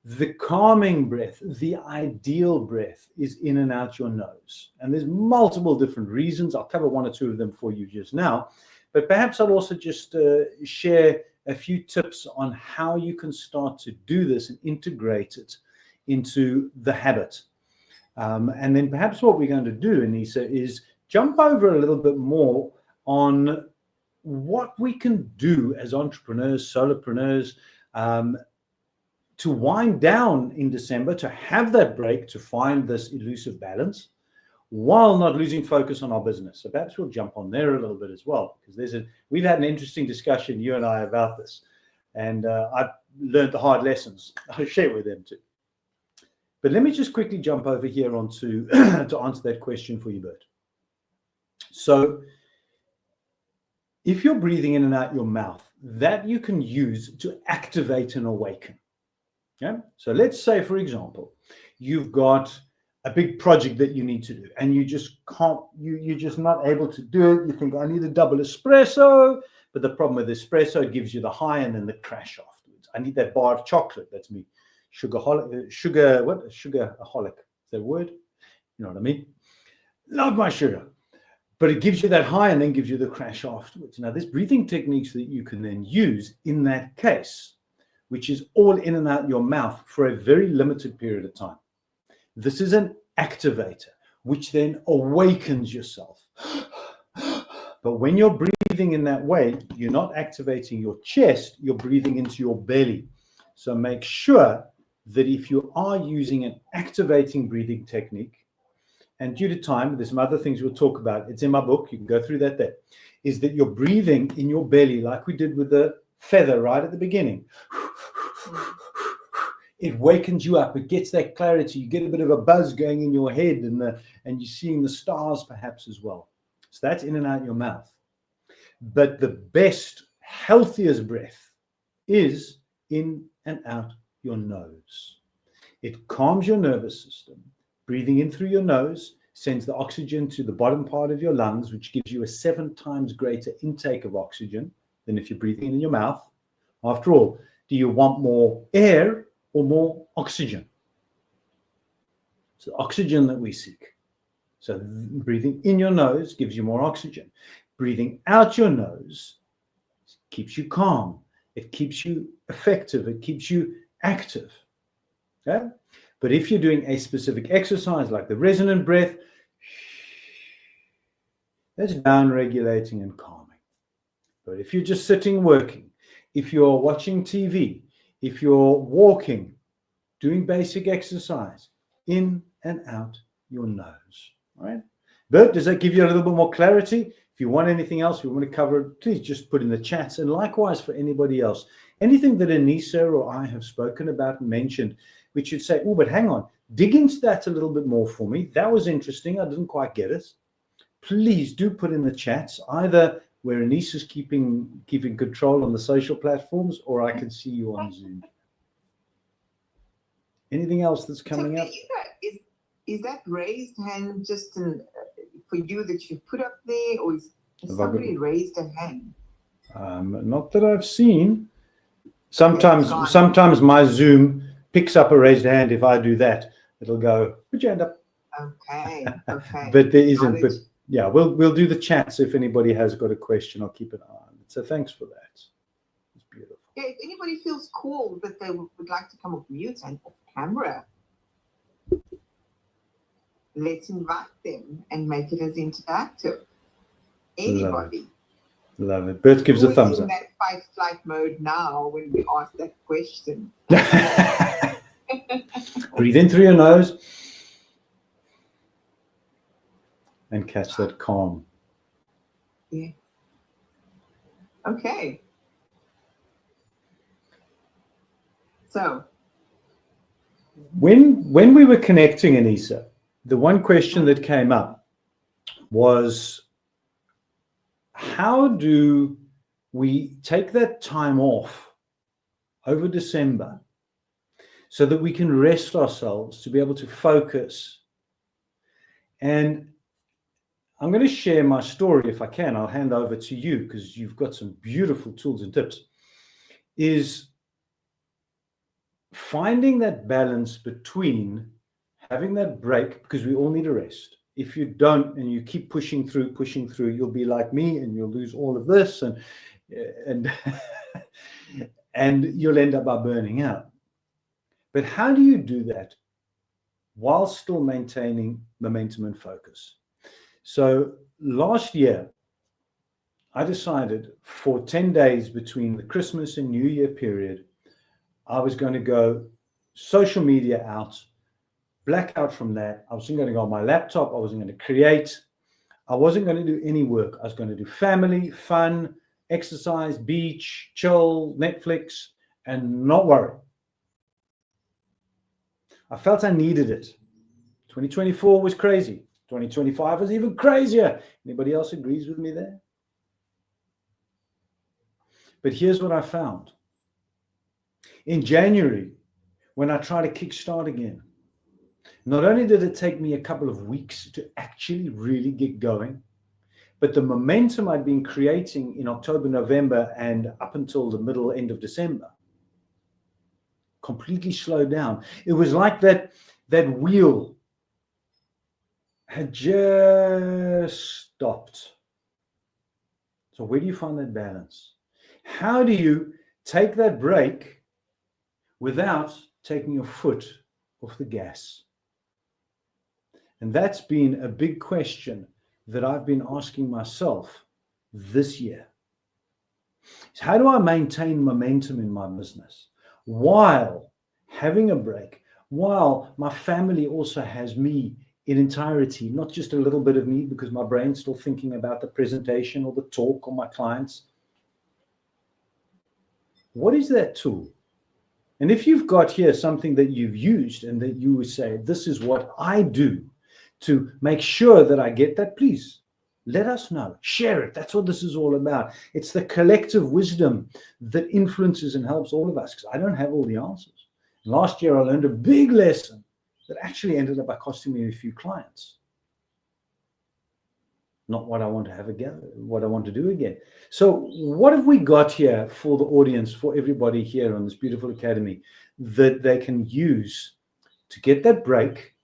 B: The calming breath, the ideal breath, is in and out your nose. And there's multiple different reasons. I'll cover one or two of them for you just now. But perhaps I'll also just share a few tips on how you can start to do this and integrate it into the habit. And then perhaps what we're going to do, Anissa, is jump over a little bit more on what we can do as entrepreneurs, solopreneurs, to wind down in December, to have that break, to find this elusive balance while not losing focus on our business. So perhaps we'll jump on there a little bit as well, because we've had an interesting discussion, you and I, about this. And I've learned the hard lessons. I'll share with them too. But let me just quickly jump over here onto to answer that question for you, Bert. So if you're breathing in and out your mouth, that you can use to activate and awaken. Yeah. So let's say, for example, you've got a big project that you need to do, and you just can't, you're just not able to do it. You think, I need a double espresso, but the problem with espresso, it gives you the high and then the crash afterwards. I need that bar of chocolate. That's me. Sugaraholic. Is that a word? You know what I mean? Love my sugar. But it gives you that high and then gives you the crash afterwards. Now, there's breathing techniques that you can then use in that case, which is all in and out your mouth for a very limited period of time. This is an activator, which then awakens yourself. But when you're breathing in that way, you're not activating your chest, you're breathing into your belly. So make sure that if you are using an activating breathing technique, and due to time, there's some other things we'll talk about. It's in my book. You can go through that there. Is that you're breathing in your belly like we did with the feather right at the beginning. It wakens you up. It gets that clarity. You get a bit of a buzz going in your head, and you're seeing the stars perhaps as well. So that's in and out your mouth. But the best, healthiest breath is in and out your nose. It calms your nervous system. Breathing in through your nose sends the oxygen to the bottom part of your lungs, which gives you a 7 times greater intake of oxygen than if you're breathing in your mouth. After all, do you want more air or more oxygen? It's the oxygen that we seek. So breathing in your nose gives you more oxygen. Breathing out your nose keeps you calm. It keeps you effective. It keeps you active. Okay? But if you're doing a specific exercise like the resonant breath, that's down-regulating and calming. But if you're just sitting working, if you're watching TV, if you're walking, doing basic exercise, in and out your nose. All right? Bert, does that give you a little bit more clarity? If you want anything else, if you want to cover it, please just put in the chats. And likewise for anybody else, anything that Anissa or I have spoken about and mentioned, which you'd say, oh, but hang on, dig into that a little bit more for me. That was interesting. I didn't quite get it. Please do put in the chats, either where Anissa's keeping control on the social platforms, or I can see you on Zoom. Anything else that's coming up?
C: Is that raised hand just for you that you put up there, or is somebody raised a hand?
B: Not that I've seen. Sometimes my Zoom picks up a raised hand. If I do that, it'll go, put your hand up.
C: Okay.
B: But there isn't. But yeah, we'll do the chats. If anybody has got a question, I'll keep an eye on it. So thanks for that. It's beautiful.
C: Yeah, if anybody feels called that they would like to come off mute and off camera, let's invite them and make it as interactive. Anybody.
B: Love it. Bert gives a thumbs up.
C: In that fight-flight mode now when we ask that question.
B: Breathe in through your nose and catch that calm.
C: Yeah. Okay. So
B: when we were connecting, Anissa, the one question that came up was, how do we take that time off over December so that we can rest ourselves to be able to focus? And I'm going to share my story if I can. I'll hand over to you because you've got some beautiful tools and tips. Is finding that balance between having that break, because we all need a rest. If you don't and you keep pushing through, you'll be like me and you'll lose all of this and and you'll end up by burning out. But how do you do that while still maintaining momentum and focus? So last year, I decided for 10 days between the Christmas and New Year period, I was going to go social media out, black out from that. I wasn't going to go on my laptop. I wasn't going to create. I wasn't going to do any work. I was going to do family, fun, exercise, beach, chill, Netflix, and not worry. I felt I needed it. 2024 was crazy. 2025 was even crazier. Anybody else agrees with me there? But here's what I found. In January, when I tried to kickstart again, not only did it take me a couple of weeks to actually really get going, but the momentum I'd been creating in October, November, and up until the end of December completely slowed down. It was like that wheel had just stopped. So where do you find that balance? How do you take that break without taking your foot off the gas? And that's been a big question that I've been asking myself this year. So how do I maintain momentum in my business while having a break, while my family also has me in entirety, not just a little bit of me because my brain's still thinking about the presentation or the talk or my clients? What is that tool? And if you've got here something that you've used and that you would say, this is what I do to make sure that I get that, please Let us know. Share it. That's what this is all about. It's the collective wisdom that influences and helps all of us, because I don't have all the answers. Last year, I learned a big lesson that actually ended up by costing me a few clients. Not what I want to have again, what I want to do again. So what have we got here for the audience, for everybody here on this beautiful academy, that they can use to get that break,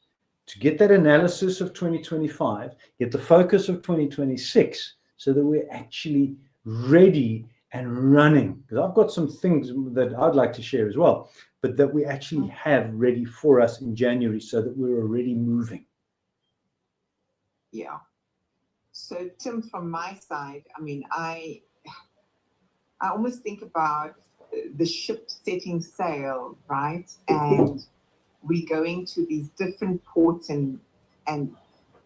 B: to get that analysis of 2025, get the focus of 2026, so that we're actually ready and running? Because I've got some things that I'd like to share as well, but that we actually have ready for us in January, so that we're already moving.
C: Yeah. So Tim, from my side, I mean, I almost think about the ship setting sail, right? And we going to these different ports and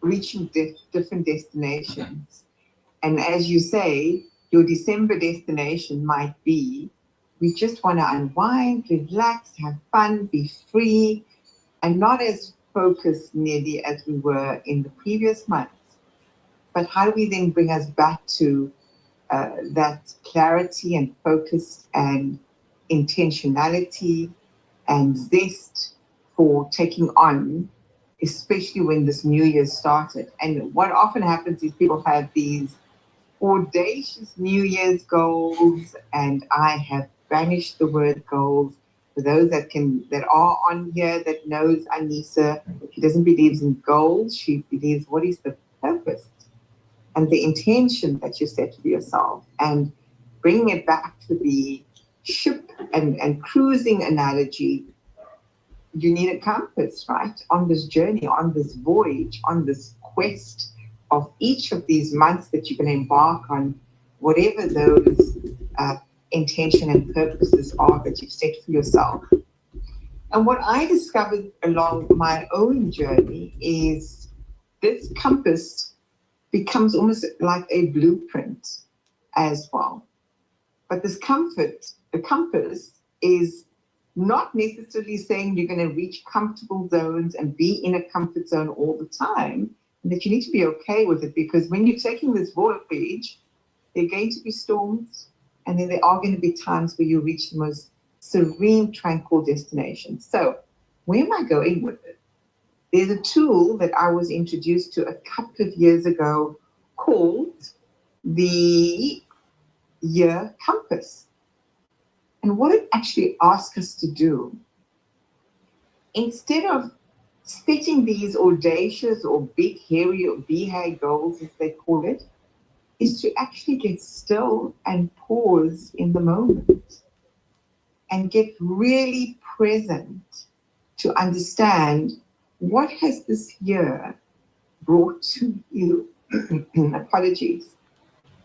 C: reaching different destinations. And as you say, your December destination might be, we just want to unwind, relax, have fun, be free, and not as focused nearly as we were in the previous months. But how do we then bring us back to that clarity and focus and intentionality and zest for taking on, especially when this new year started? And what often happens is people have these audacious New Year's goals, and I have banished the word goals. For those that are on here that knows Anissa, she doesn't believe in goals. She believes, what is the purpose and the intention that you set for yourself? And bringing it back to the ship and cruising analogy, you need a compass, right? On this journey, on this voyage, on this quest of each of these months that you're going to embark on, whatever those intention and purposes are that you've set for yourself. And what I discovered along my own journey is this compass becomes almost like a blueprint as well. But this the compass is not necessarily saying you're going to reach comfortable zones and be in a comfort zone all the time, and that you need to be okay with it, because when you're taking this voyage, there are going to be storms, and then there are going to be times where you reach the most serene, tranquil destination. So where am I going with it? There's a tool that I was introduced to a couple of years ago called the Year Compass. And what it actually asks us to do, instead of setting these audacious or big, hairy or BHAG goals, as they call it, is to actually get still and pause in the moment and get really present to understand, what has this year brought to you? Apologies.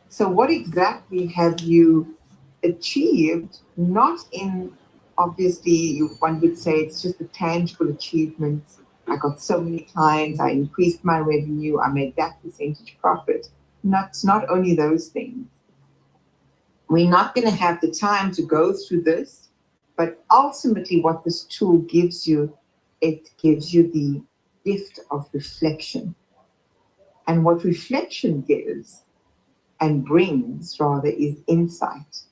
C: So what exactly have you achieved? Not in, obviously, one would say it's just the tangible achievements. I got so many clients, I increased my revenue, I made that percentage profit. It's not only those things. We're not going to have the time to go through this, but ultimately what this tool gives you, it gives you the gift of reflection. And what reflection gives and brings, rather, is insight.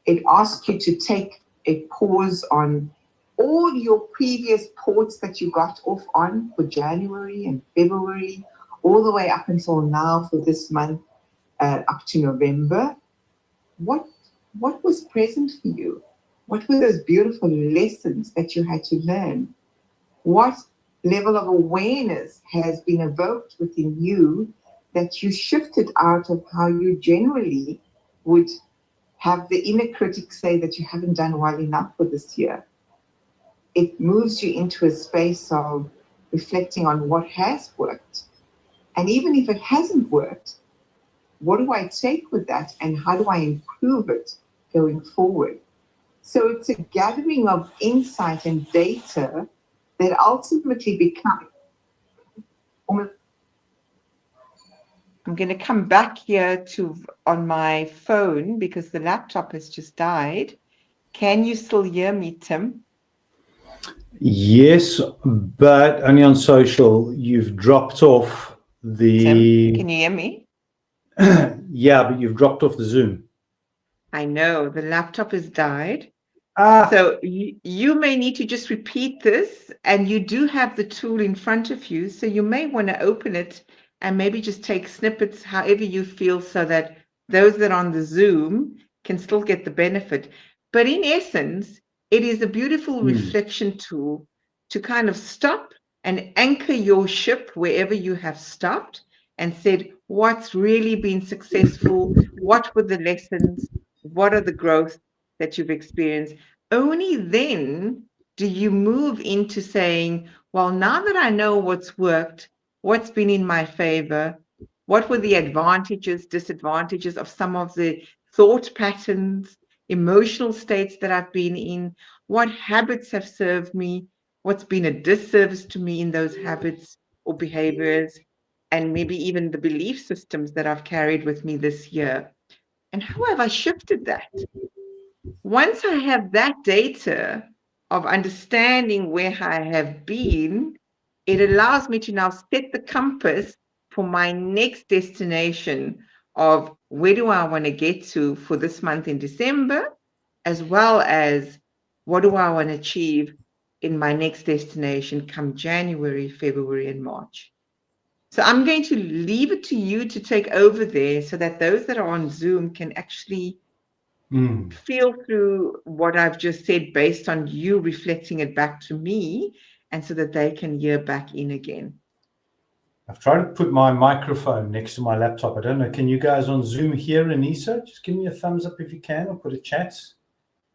C: It asks you to take a pause on all your previous ports that you got off on for January and February, all the way up until now for this month, up to November. What was present for you? What were those beautiful lessons that you had to learn? What level of awareness has been evoked within you that you shifted out of how you generally would have the inner critic say that you haven't done well enough for this year? It moves you into a space of reflecting on what has worked. And even if it hasn't worked, what do I take with that and how do I improve it going forward? So it's a gathering of insight and data that ultimately become almost.
A: I'm going to come back here on my phone because the laptop has just died. Can you still hear me, Tim?
B: Yes, but only on social. You've dropped off the...
A: Tim, can you hear me?
B: Yeah, but you've dropped off the Zoom.
A: I know the laptop has died.
B: Ah,
A: So you may need to just repeat this, and you do have the tool in front of you. So you may want to open it and maybe just take snippets, however you feel, so that those that are on the Zoom can still get the benefit. But in essence, it is a beautiful reflection tool to kind of stop and anchor your ship wherever you have stopped and said, what's really been successful? What were the lessons? What are the growth that you've experienced? Only then do you move into saying, well, now that I know what's worked, what's been in my favor, what were the advantages, disadvantages of some of the thought patterns, emotional states that I've been in, what habits have served me, what's been a disservice to me in those habits or behaviors, and maybe even the belief systems that I've carried with me this year. And how have I shifted that? Once I have that data of understanding where I have been, it allows me to now set the compass for my next destination of where do I want to get to for this month in December, as well as what do I want to achieve in my next destination come January, February, and March. So I'm going to leave it to you to take over there so that those that are on Zoom can actually feel through what I've just said based on you reflecting it back to me, and so that they can hear back in again.
B: I've tried to put my microphone next to my laptop. I don't know. Can you guys on Zoom hear Anissa? Just give me a thumbs up if you can, or put a chat.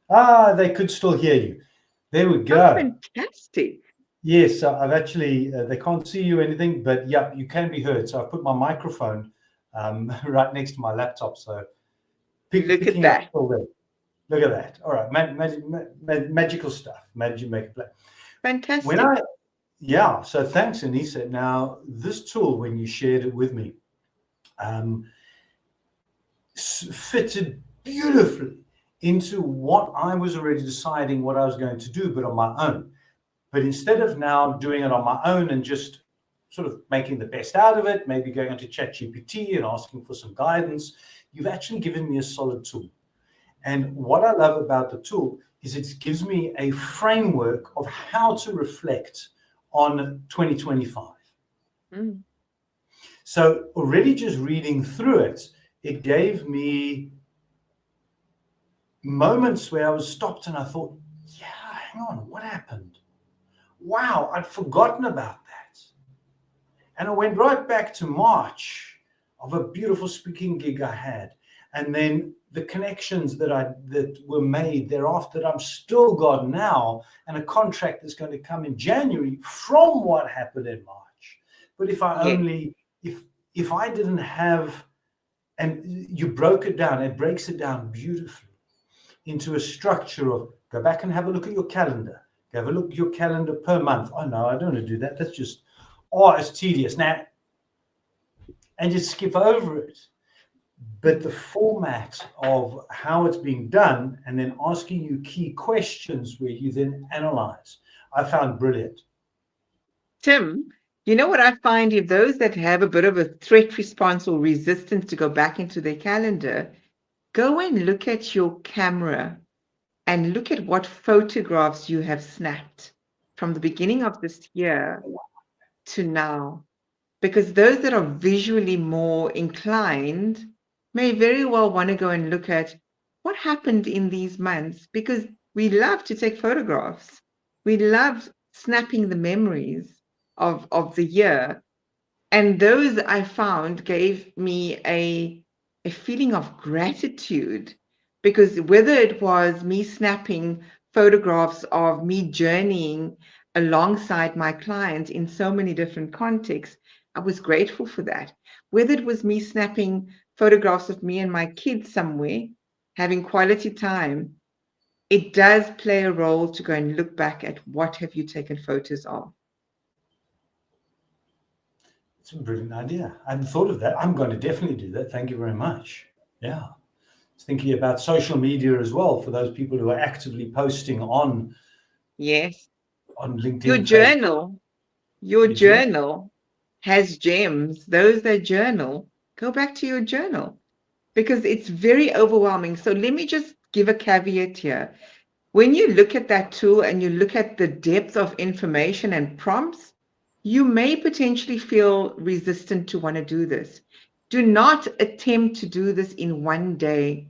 B: Ah, they could still hear you. There we
A: Oh,
B: go.
A: fantastic.
B: Yes, I've actually, they can't see you or anything, but yeah, you can be heard. So I've put my microphone right next to my laptop. So
A: Look at
B: picking up
A: that.
B: still there. Look at that. All right. Magical stuff. Magic make a play.
A: Fantastic.
B: Yeah. So thanks, Anissa. Now, this tool, when you shared it with me, fitted beautifully into what I was already deciding what I was going to do, but on my own. But instead of now doing it on my own and just sort of making the best out of it, maybe going onto ChatGPT and asking for some guidance, you've actually given me a solid tool. And what I love about the tool is it gives me a framework of how to reflect on 2025.
A: Mm.
B: So already just reading through it, it gave me moments where I was stopped and I thought, yeah, hang on, what happened? Wow, I'd forgotten about that. And I went right back to March of a beautiful speaking gig I had. And then the connections that were made thereafter that I'm still got now, and a contract that's going to come in January from what happened in March. But if I only, if I didn't have, and you broke it down, it breaks it down beautifully into a structure of go back and have a look at your calendar. Have a look at your calendar per month. Oh no, I don't want to do that. That's just, it's tedious. Now, and just skip over it. But the format of how it's being done and then asking you key questions where you then analyze, I found brilliant.
A: Tim, you know what I find, if those that have a bit of a threat response or resistance to go back into their calendar, go and look at your camera and look at what photographs you have snapped from the beginning of this year to now. Because those that are visually more inclined may very well want to go and look at what happened in these months, because we love to take photographs. We love snapping the memories of the year. And those I found gave me a feeling of gratitude, because whether it was me snapping photographs of me journeying alongside my clients in so many different contexts, I was grateful for that. Whether it was me snapping photographs of me and my kids somewhere, having quality time, it does play a role to go and look back at what have you taken photos of.
B: It's a brilliant idea. I hadn't thought of that. I'm going to definitely do that. Thank you very much. Yeah. Thinking about social media as well for those people who are actively posting on LinkedIn,
A: Your
B: Facebook.
A: journal, your journal has gems. Those that journal, go back to your journal because it's very overwhelming. So let me just give a caveat here. When you look at that tool and you look at the depth of information and prompts, you may potentially feel resistant to want to do this. Do not attempt to do this in one day.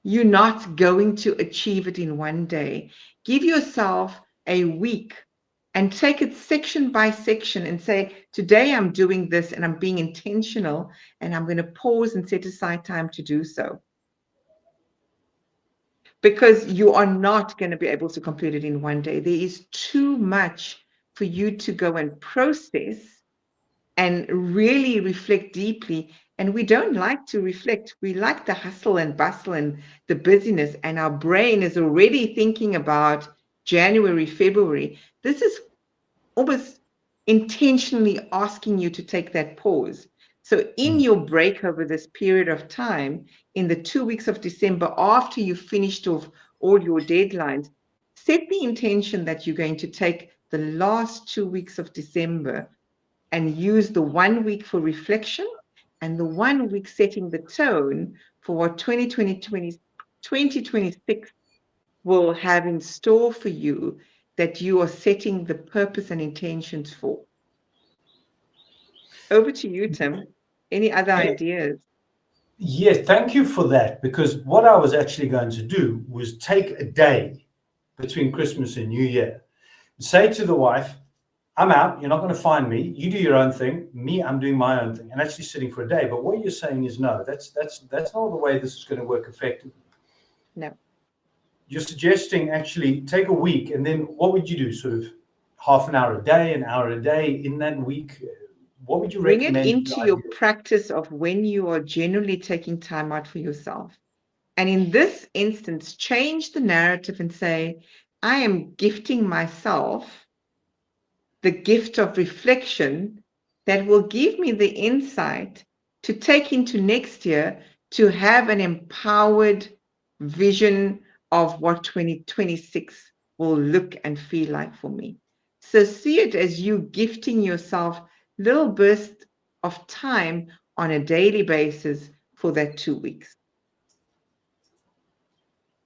A: You're not going to achieve it in one day. Give yourself a week and take it section by section and say, today I'm doing this and I'm being intentional and I'm going to pause and set aside time to do so. Because you are not going to be able to complete it in one day. There is too much for you to go and process and really reflect deeply. And we don't like to reflect. We like the hustle and bustle and the busyness. And our brain is already thinking about January, February. This is almost intentionally asking you to take that pause. So in your break over this period of time, in the 2 weeks of December, after you've finished off all your deadlines, set the intention that you're going to take the last 2 weeks of December and use the 1 week for reflection and the 1 week setting the tone for what 2026 will have in store for you, that you are setting the purpose and intentions for. Over to you, Tim. Any other ideas?
B: Yes, thank you for that, because what I was actually going to do was take a day between Christmas and New Year, say to the wife, I'm out, you're not going to find me, you do your own thing, me, I'm doing my own thing, and actually sitting for a day. But what you're saying is no, that's not the way this is going to work effectively.
A: No.
B: You're suggesting actually take a week, and then what would you do? Sort of half an hour a day, an hour a day in that week? What would you recommend?
A: Bring it into your practice of when you are generally taking time out for yourself. And in this instance, change the narrative and say, I am gifting myself the gift of reflection that will give me the insight to take into next year to have an empowered vision of what 2026 will look and feel like for me. So see it as you gifting yourself little bursts of time on a daily basis for that 2 weeks.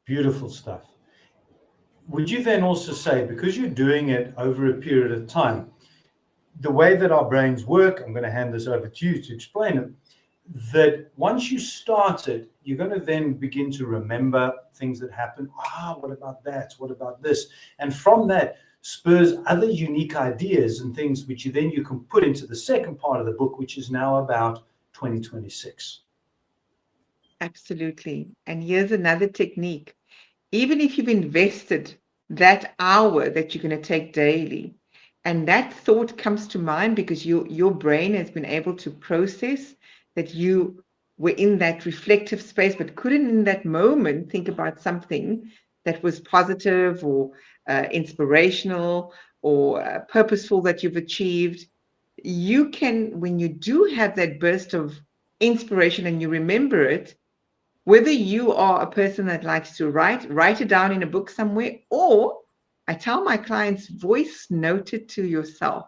B: Beautiful stuff. Would you then also say, because you're doing it over a period of time, the way that our brains work, I'm going to hand this over to you to explain it, that once you start it, you're going to then begin to remember things that happen. What about that? What about this? And from that spurs other unique ideas and things which you can put into the second part of the book, which is now about 2026.
A: Absolutely. And here's another technique. Even if you've invested that hour that you're going to take daily, and that thought comes to mind because your brain has been able to process that you were in that reflective space, but couldn't in that moment think about something that was positive or inspirational or purposeful that you've achieved. You can, when you do have that burst of inspiration and you remember it, whether you are a person that likes to write it down in a book somewhere, or I tell my clients, voice note it to yourself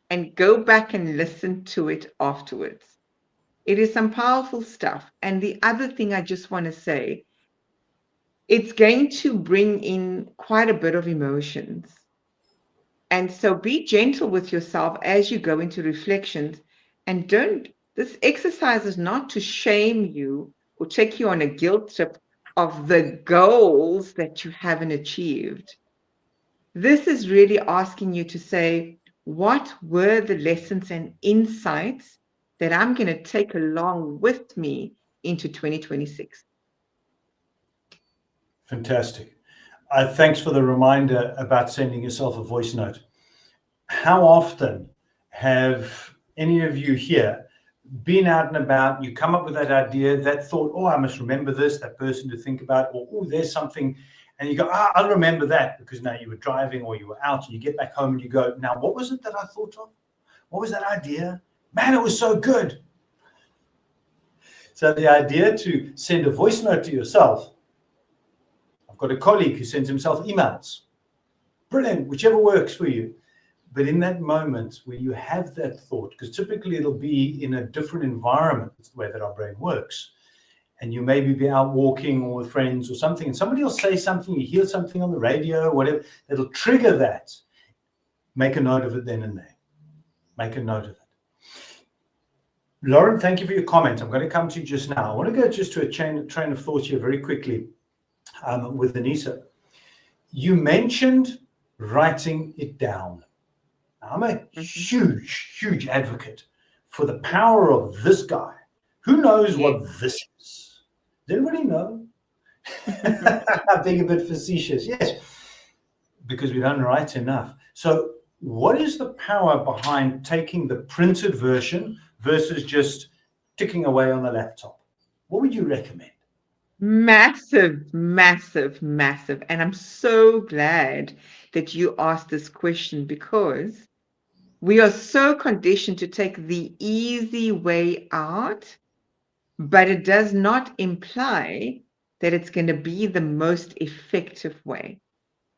A: and go back and listen to it afterwards. It is some powerful stuff. And the other thing I just want to say, it's going to bring in quite a bit of emotions. And so be gentle with yourself as you go into reflections, and this exercise is not to shame you or take you on a guilt trip of the goals that you haven't achieved. This is really asking you to say, what were the lessons and insights that I'm going to take along with me into 2026?
B: Fantastic. Thanks for the reminder about sending yourself a voice note. How often have any of you here been out and about, you come up with that idea, that thought, I must remember this, that person to think about, or there's something, and you go, I'll remember that, because now you were driving or you were out, and you get back home and you go, now what was it that I thought of? What was that idea? Man, it was so good. So the idea to send a voice note to yourself, I've got a colleague who sends himself emails. Brilliant, whichever works for you. But in that moment where you have that thought, because typically it'll be in a different environment, it's the way that our brain works. And you maybe be out walking or with friends or something, and somebody will say something, you hear something on the radio or whatever, that'll trigger that. Make a note of it then and there. Make a note of it. Lauren, thank you for your comment. I'm going to come to you just now. I want to go just to a train of thought here very quickly with Anissa. You mentioned writing it down. I'm a huge advocate for the power of this guy. Who knows what this is? Does anybody know? I'm being a bit facetious. Yes, because we don't write enough. So what is the power behind taking the printed version versus just ticking away on the laptop? What would you recommend?
A: Massive, massive, massive. And I'm so glad that you asked this question, because we are so conditioned to take the easy way out, but it does not imply that it's going to be the most effective way.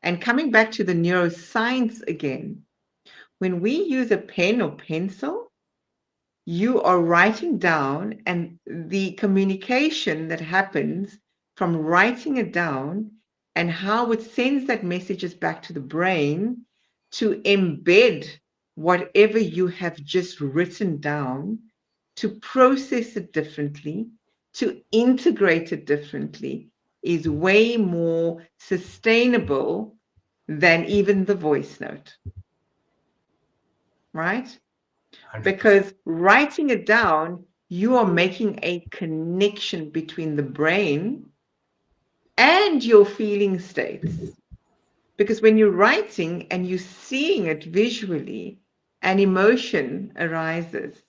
A: And coming back to the neuroscience again, when we use a pen or pencil, you are writing down, and the communication that happens from writing it down and how it sends that messages back to the brain to embed whatever you have just written down, to process it differently, to integrate it differently, is way more sustainable than even the voice note, right?
B: 100%.
A: Because writing it down, you are making a connection between the brain and your feeling states. Because when you're writing and you're seeing it visually, an emotion arises.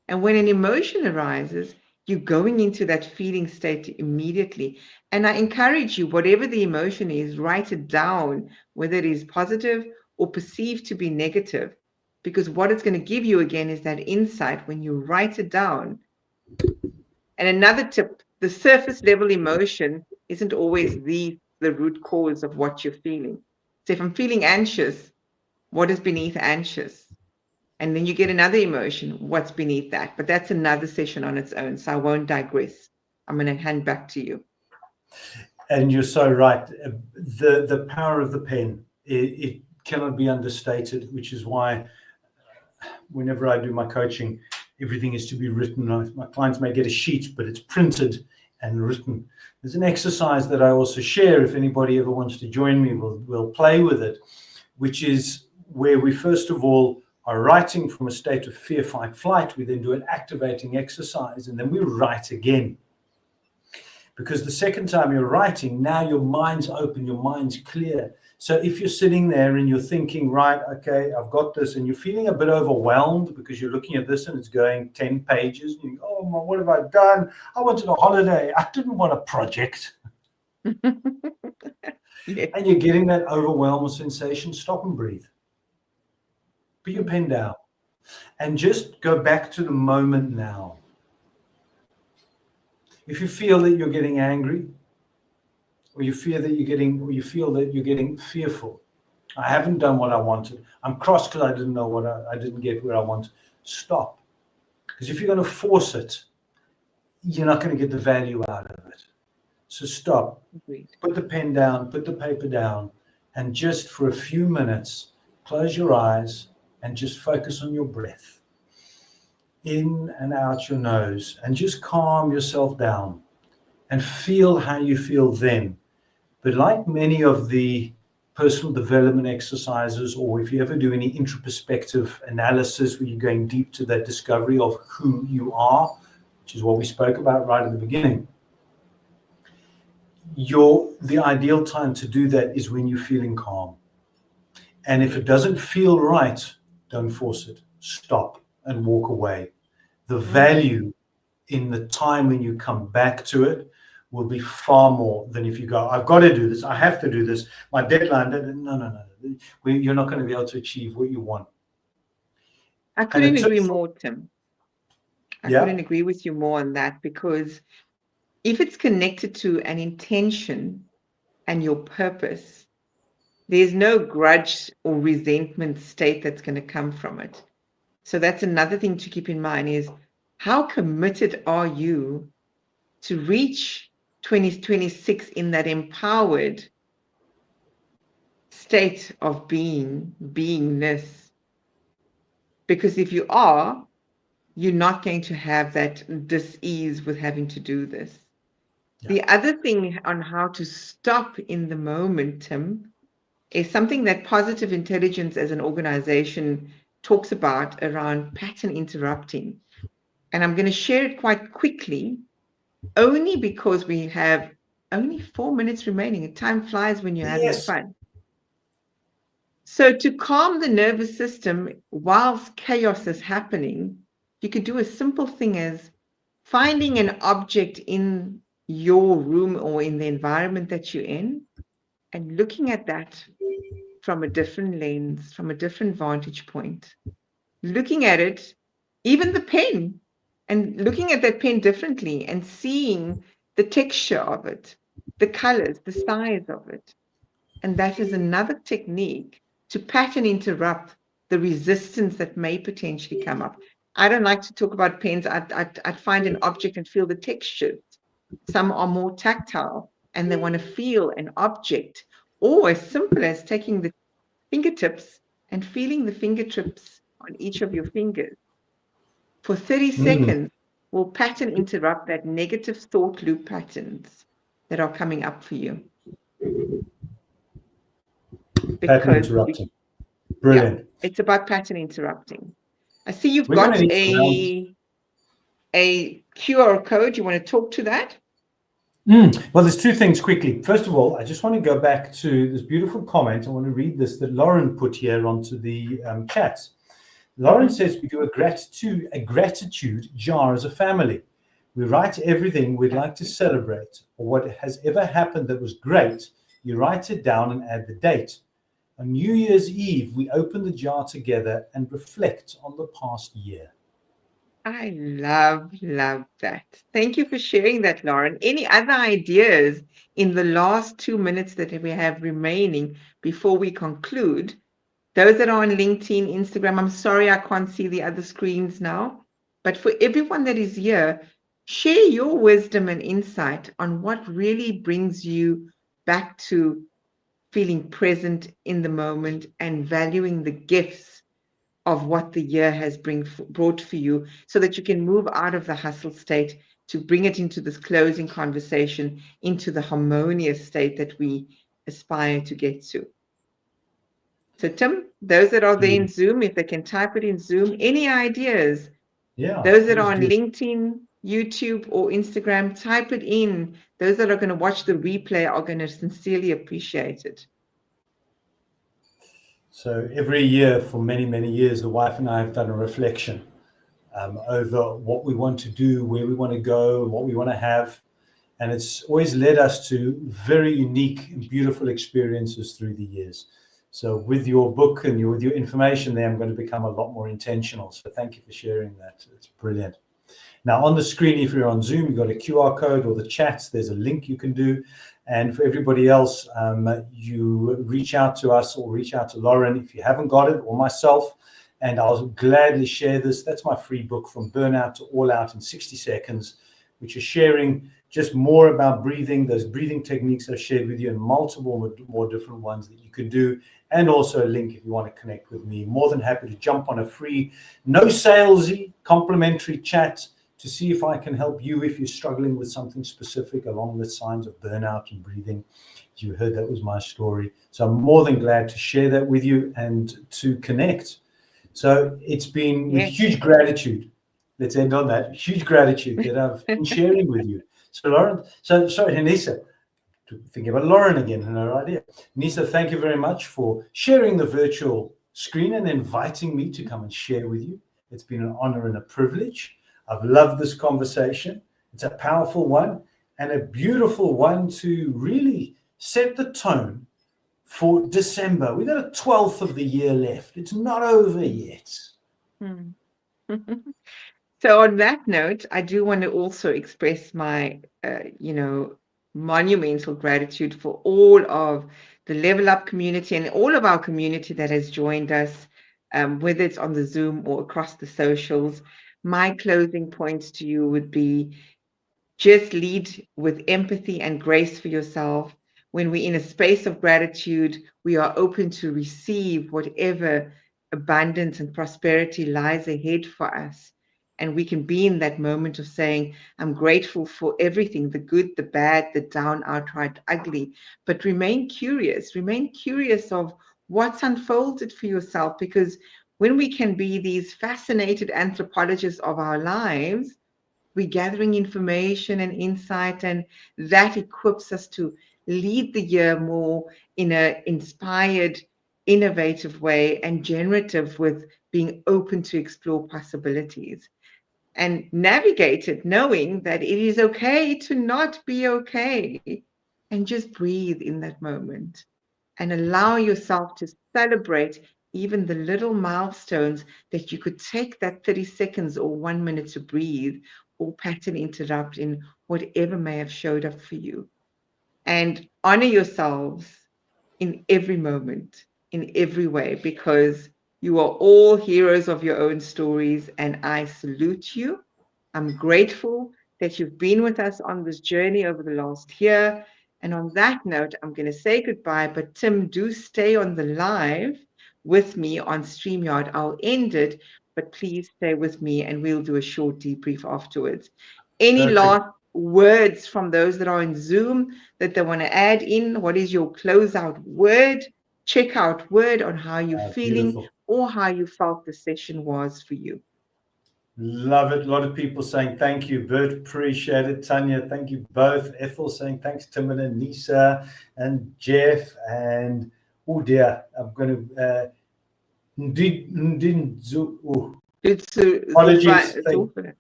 A: And when an emotion arises, you're going into that feeling state immediately. And I encourage you, whatever the emotion is, write it down, whether it is positive or perceived to be negative. Because what it's going to give you again is that insight when you write it down. And another tip, the surface level emotion isn't always the root cause of what you're feeling. So if I'm feeling anxious, what is beneath anxious? And then you get another emotion, what's beneath that? But that's another session on its own, so I won't digress. I'm going to hand back to you.
B: And you're so right. The power of the pen, it cannot be understated, which is why whenever I do my coaching, everything is to be written. My clients may get a sheet, but it's printed and written. There's an exercise that I also share. If anybody ever wants to join me, we'll play with it, which is where we first of all are writing from a state of fear, fight, flight. We then do an activating exercise, and then we write again. Because the second time you're writing, now your mind's open, your mind's clear. So if you're sitting there and you're thinking, right, okay, I've got this, and you're feeling a bit overwhelmed because you're looking at this and it's going 10 pages, and you go, oh, what have I done? I wanted a holiday. I didn't want a project.
A: Yeah.
B: And you're getting that overwhelming sensation. Stop and breathe. Put your pen down and just go back to the moment now. If you feel that you're getting angry, or you feel that you're getting fearful, I haven't done what I wanted, I'm cross because I didn't know I didn't get where I wanted, stop. Because if you're going to force it, you're not going to get the value out of it. So stop.
A: Agreed.
B: Put the pen down, put the paper down, and just for a few minutes, close your eyes and just focus on your breath. In and out your nose, and just calm yourself down and feel how you feel then. But like many of the personal development exercises, or if you ever do any introspective analysis where you're going deep to that discovery of who you are, which is what we spoke about right at the beginning, the ideal time to do that is when you're feeling calm. And if it doesn't feel right, don't force it. Stop and walk away. The value in the time when you come back to it will be far more than if you go, I've got to do this, I have to do this, my deadline. No. You're not going to be able to achieve what you want.
A: I couldn't agree more, Tim. I couldn't agree with you more on that, because if it's connected to an intention and your purpose, There's no grudge or resentment state that's going to come from it. So that's another thing to keep in mind is how committed are you to reach 2026 in that empowered state of beingness? Because if you are, you're not going to have that dis-ease with having to do this.
B: Yeah.
A: The other thing on how to stop in the moment, Tim, is something that Positive Intelligence as an organization talks about around pattern interrupting. And I'm going to share it quite quickly, only because we have only 4 minutes remaining. Time flies when you're having
B: Yes.
A: fun. So to calm the nervous system whilst chaos is happening, you could do a simple thing as finding an object in your room or in the environment that you're in and looking at that from a different lens, from a different vantage point. Looking at it, even the pen, and looking at that pen differently and seeing the texture of it, the colors, the size of it. And that is another technique to pattern interrupt the resistance that may potentially come up. I don't like to talk about pens. I'd find an object and feel the textures. Some are more tactile and they want to feel an object, or as simple as taking the fingertips and feeling the fingertips on each of your fingers for 30 seconds will pattern interrupt that negative thought loop patterns that are coming up for you.
B: Pattern
A: Because
B: interrupting.
A: yeah,
B: Brilliant.
A: it's about pattern interrupting. I see you've
B: We're going
A: got
B: to need to round.
A: a QR code. You want to talk to that?
B: Well, there's two things quickly. First of all, I just want to go back to this beautiful comment. I want to read this that Lauren put here onto the chat. Lauren says we do a gratitude jar as a family. We write everything we'd like to celebrate or what has ever happened that was great. You write it down and add the date. On New Year's Eve, we open the jar together and reflect on the past year.
A: I love that. Thank you for sharing that, Lauren. Any other ideas in the last 2 minutes that we have remaining before we conclude? Those that are on LinkedIn, Instagram, I'm sorry I can't see the other screens now. But for everyone that is here, share your wisdom and insight on what really brings you back to feeling present in the moment and valuing the gifts of what the year has brought for you so that you can move out of the hustle state to bring it into this closing conversation, into the harmonious state that we aspire to get to. So Tim, those that are there in Zoom, if they can type it in Zoom, any ideas?
B: Yeah.
A: Those that are on
B: do.
A: LinkedIn, YouTube, or Instagram, type it in. Those that are going to watch the replay are going to sincerely appreciate it.
B: So every year for many, many years, the wife and I have done a reflection over what we want to do, where we want to go, what we want to have. And it's always led us to very unique and beautiful experiences through the years. So with your book and with your information there, I'm going to become a lot more intentional. So thank you for sharing that. It's brilliant. Now on the screen, if you're on Zoom, you've got a QR code or the chats. There's a link you can do. And for everybody else, you reach out to us or reach out to Lauren if you haven't got it, or myself, and I'll gladly share this. That's my free book, From Burnout to All Out in 60 Seconds, which is sharing just more about breathing, those breathing techniques I've shared with you, and multiple more different ones that you can do, and also a link if you want to connect with me. More than happy to jump on a free, no salesy, complimentary chat to see if I can help you if you're struggling with something specific along the signs of burnout and breathing. As you heard, that was my story. So I'm more than glad to share that with you and to connect. So it's been with huge gratitude. Let's end on that. Huge gratitude that I've been sharing with you. So Lauren, sorry, Hanisa, thinking about Lauren again and her idea. Nisa, thank you very much for sharing the virtual screen and inviting me to come and share with you. It's been an honor and a privilege. I've loved this conversation. It's a powerful one and a beautiful one to really set the tone for December. We've got a 12th of the year left. It's not over yet.
A: So on that note, I do want to also express my, monumental gratitude for all of the Level Up community and all of our community that has joined us, whether it's on the Zoom or across the socials. My closing points to you would be, just lead with empathy and grace for yourself. When we're in a space of gratitude, we are open to receive whatever abundance and prosperity lies ahead for us. And we can be in that moment of saying, I'm grateful for everything, the good, the bad, the down, outright ugly. But remain curious of what's unfolded for yourself, because when we can be these fascinated anthropologists of our lives, we're gathering information and insight, and that equips us to lead the year more in an inspired, innovative way, and generative, with being open to explore possibilities and navigate it, knowing that it is okay to not be okay, and just breathe in that moment and allow yourself to celebrate even the little milestones that you could take that 30 seconds or 1 minute to breathe or pattern interrupt in whatever may have showed up for you. And honor yourselves in every moment, in every way, because you are all heroes of your own stories, and I salute you. I'm grateful that you've been with us on this journey over the last year. And on that note, I'm going to say goodbye, but Tim, do stay on the live with me on StreamYard. I'll end it, but please stay with me and we'll do a short debrief afterwards. Any
B: Perfect.
A: last words from those that are in Zoom that they want to add in? What is your closeout word, checkout word on how you're feeling,
B: Beautiful.
A: or how you felt the session was for you?
B: Love it. A lot of people saying thank you. Bert, appreciate it. Tanya, thank you both. Ethel saying thanks. Tim and Nisa and Jeff. And oh dear, I'm going to apologies.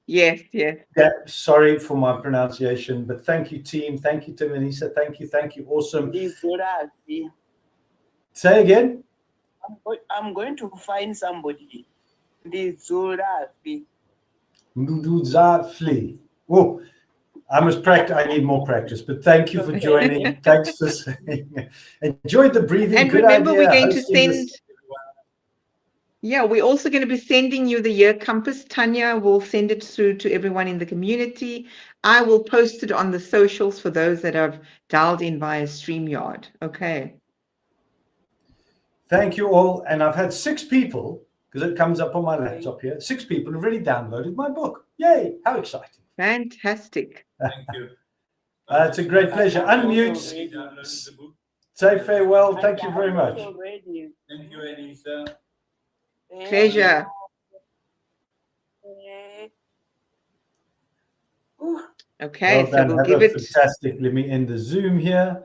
A: Yes.
B: Yeah, sorry for my pronunciation, but thank you, team. Thank you, Tim and Nisa. Thank you. Awesome. Say again.
D: I'm going to find somebody.
B: Oh, I must practice. I need more practice. But thank you for joining. Thanks for saying. Enjoyed the breathing.
A: And
B: good
A: remember,
B: idea.
A: We're going to send. Yeah, we're also going to be sending you the year compass. Tanya will send it through to everyone in the community. I will post it on the socials for those that have dialed in via StreamYard. Okay.
B: Thank you all. And I've had 6 people, because it comes up on my laptop here, 6 people have already downloaded my book. Yay! How exciting.
A: Fantastic.
B: Thank you. It's a great pleasure. Unmute. Say farewell. Thank you very much.
D: Thank you, Anissa.
A: Pleasure. Okay,
B: well done.
A: So we'll
B: Have
A: give it.
B: Fantastic. Let me end the Zoom here.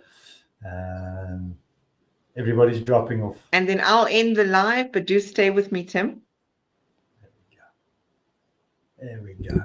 B: Everybody's dropping off.
A: And then I'll end the live, but do stay with me, Tim.
B: There we go.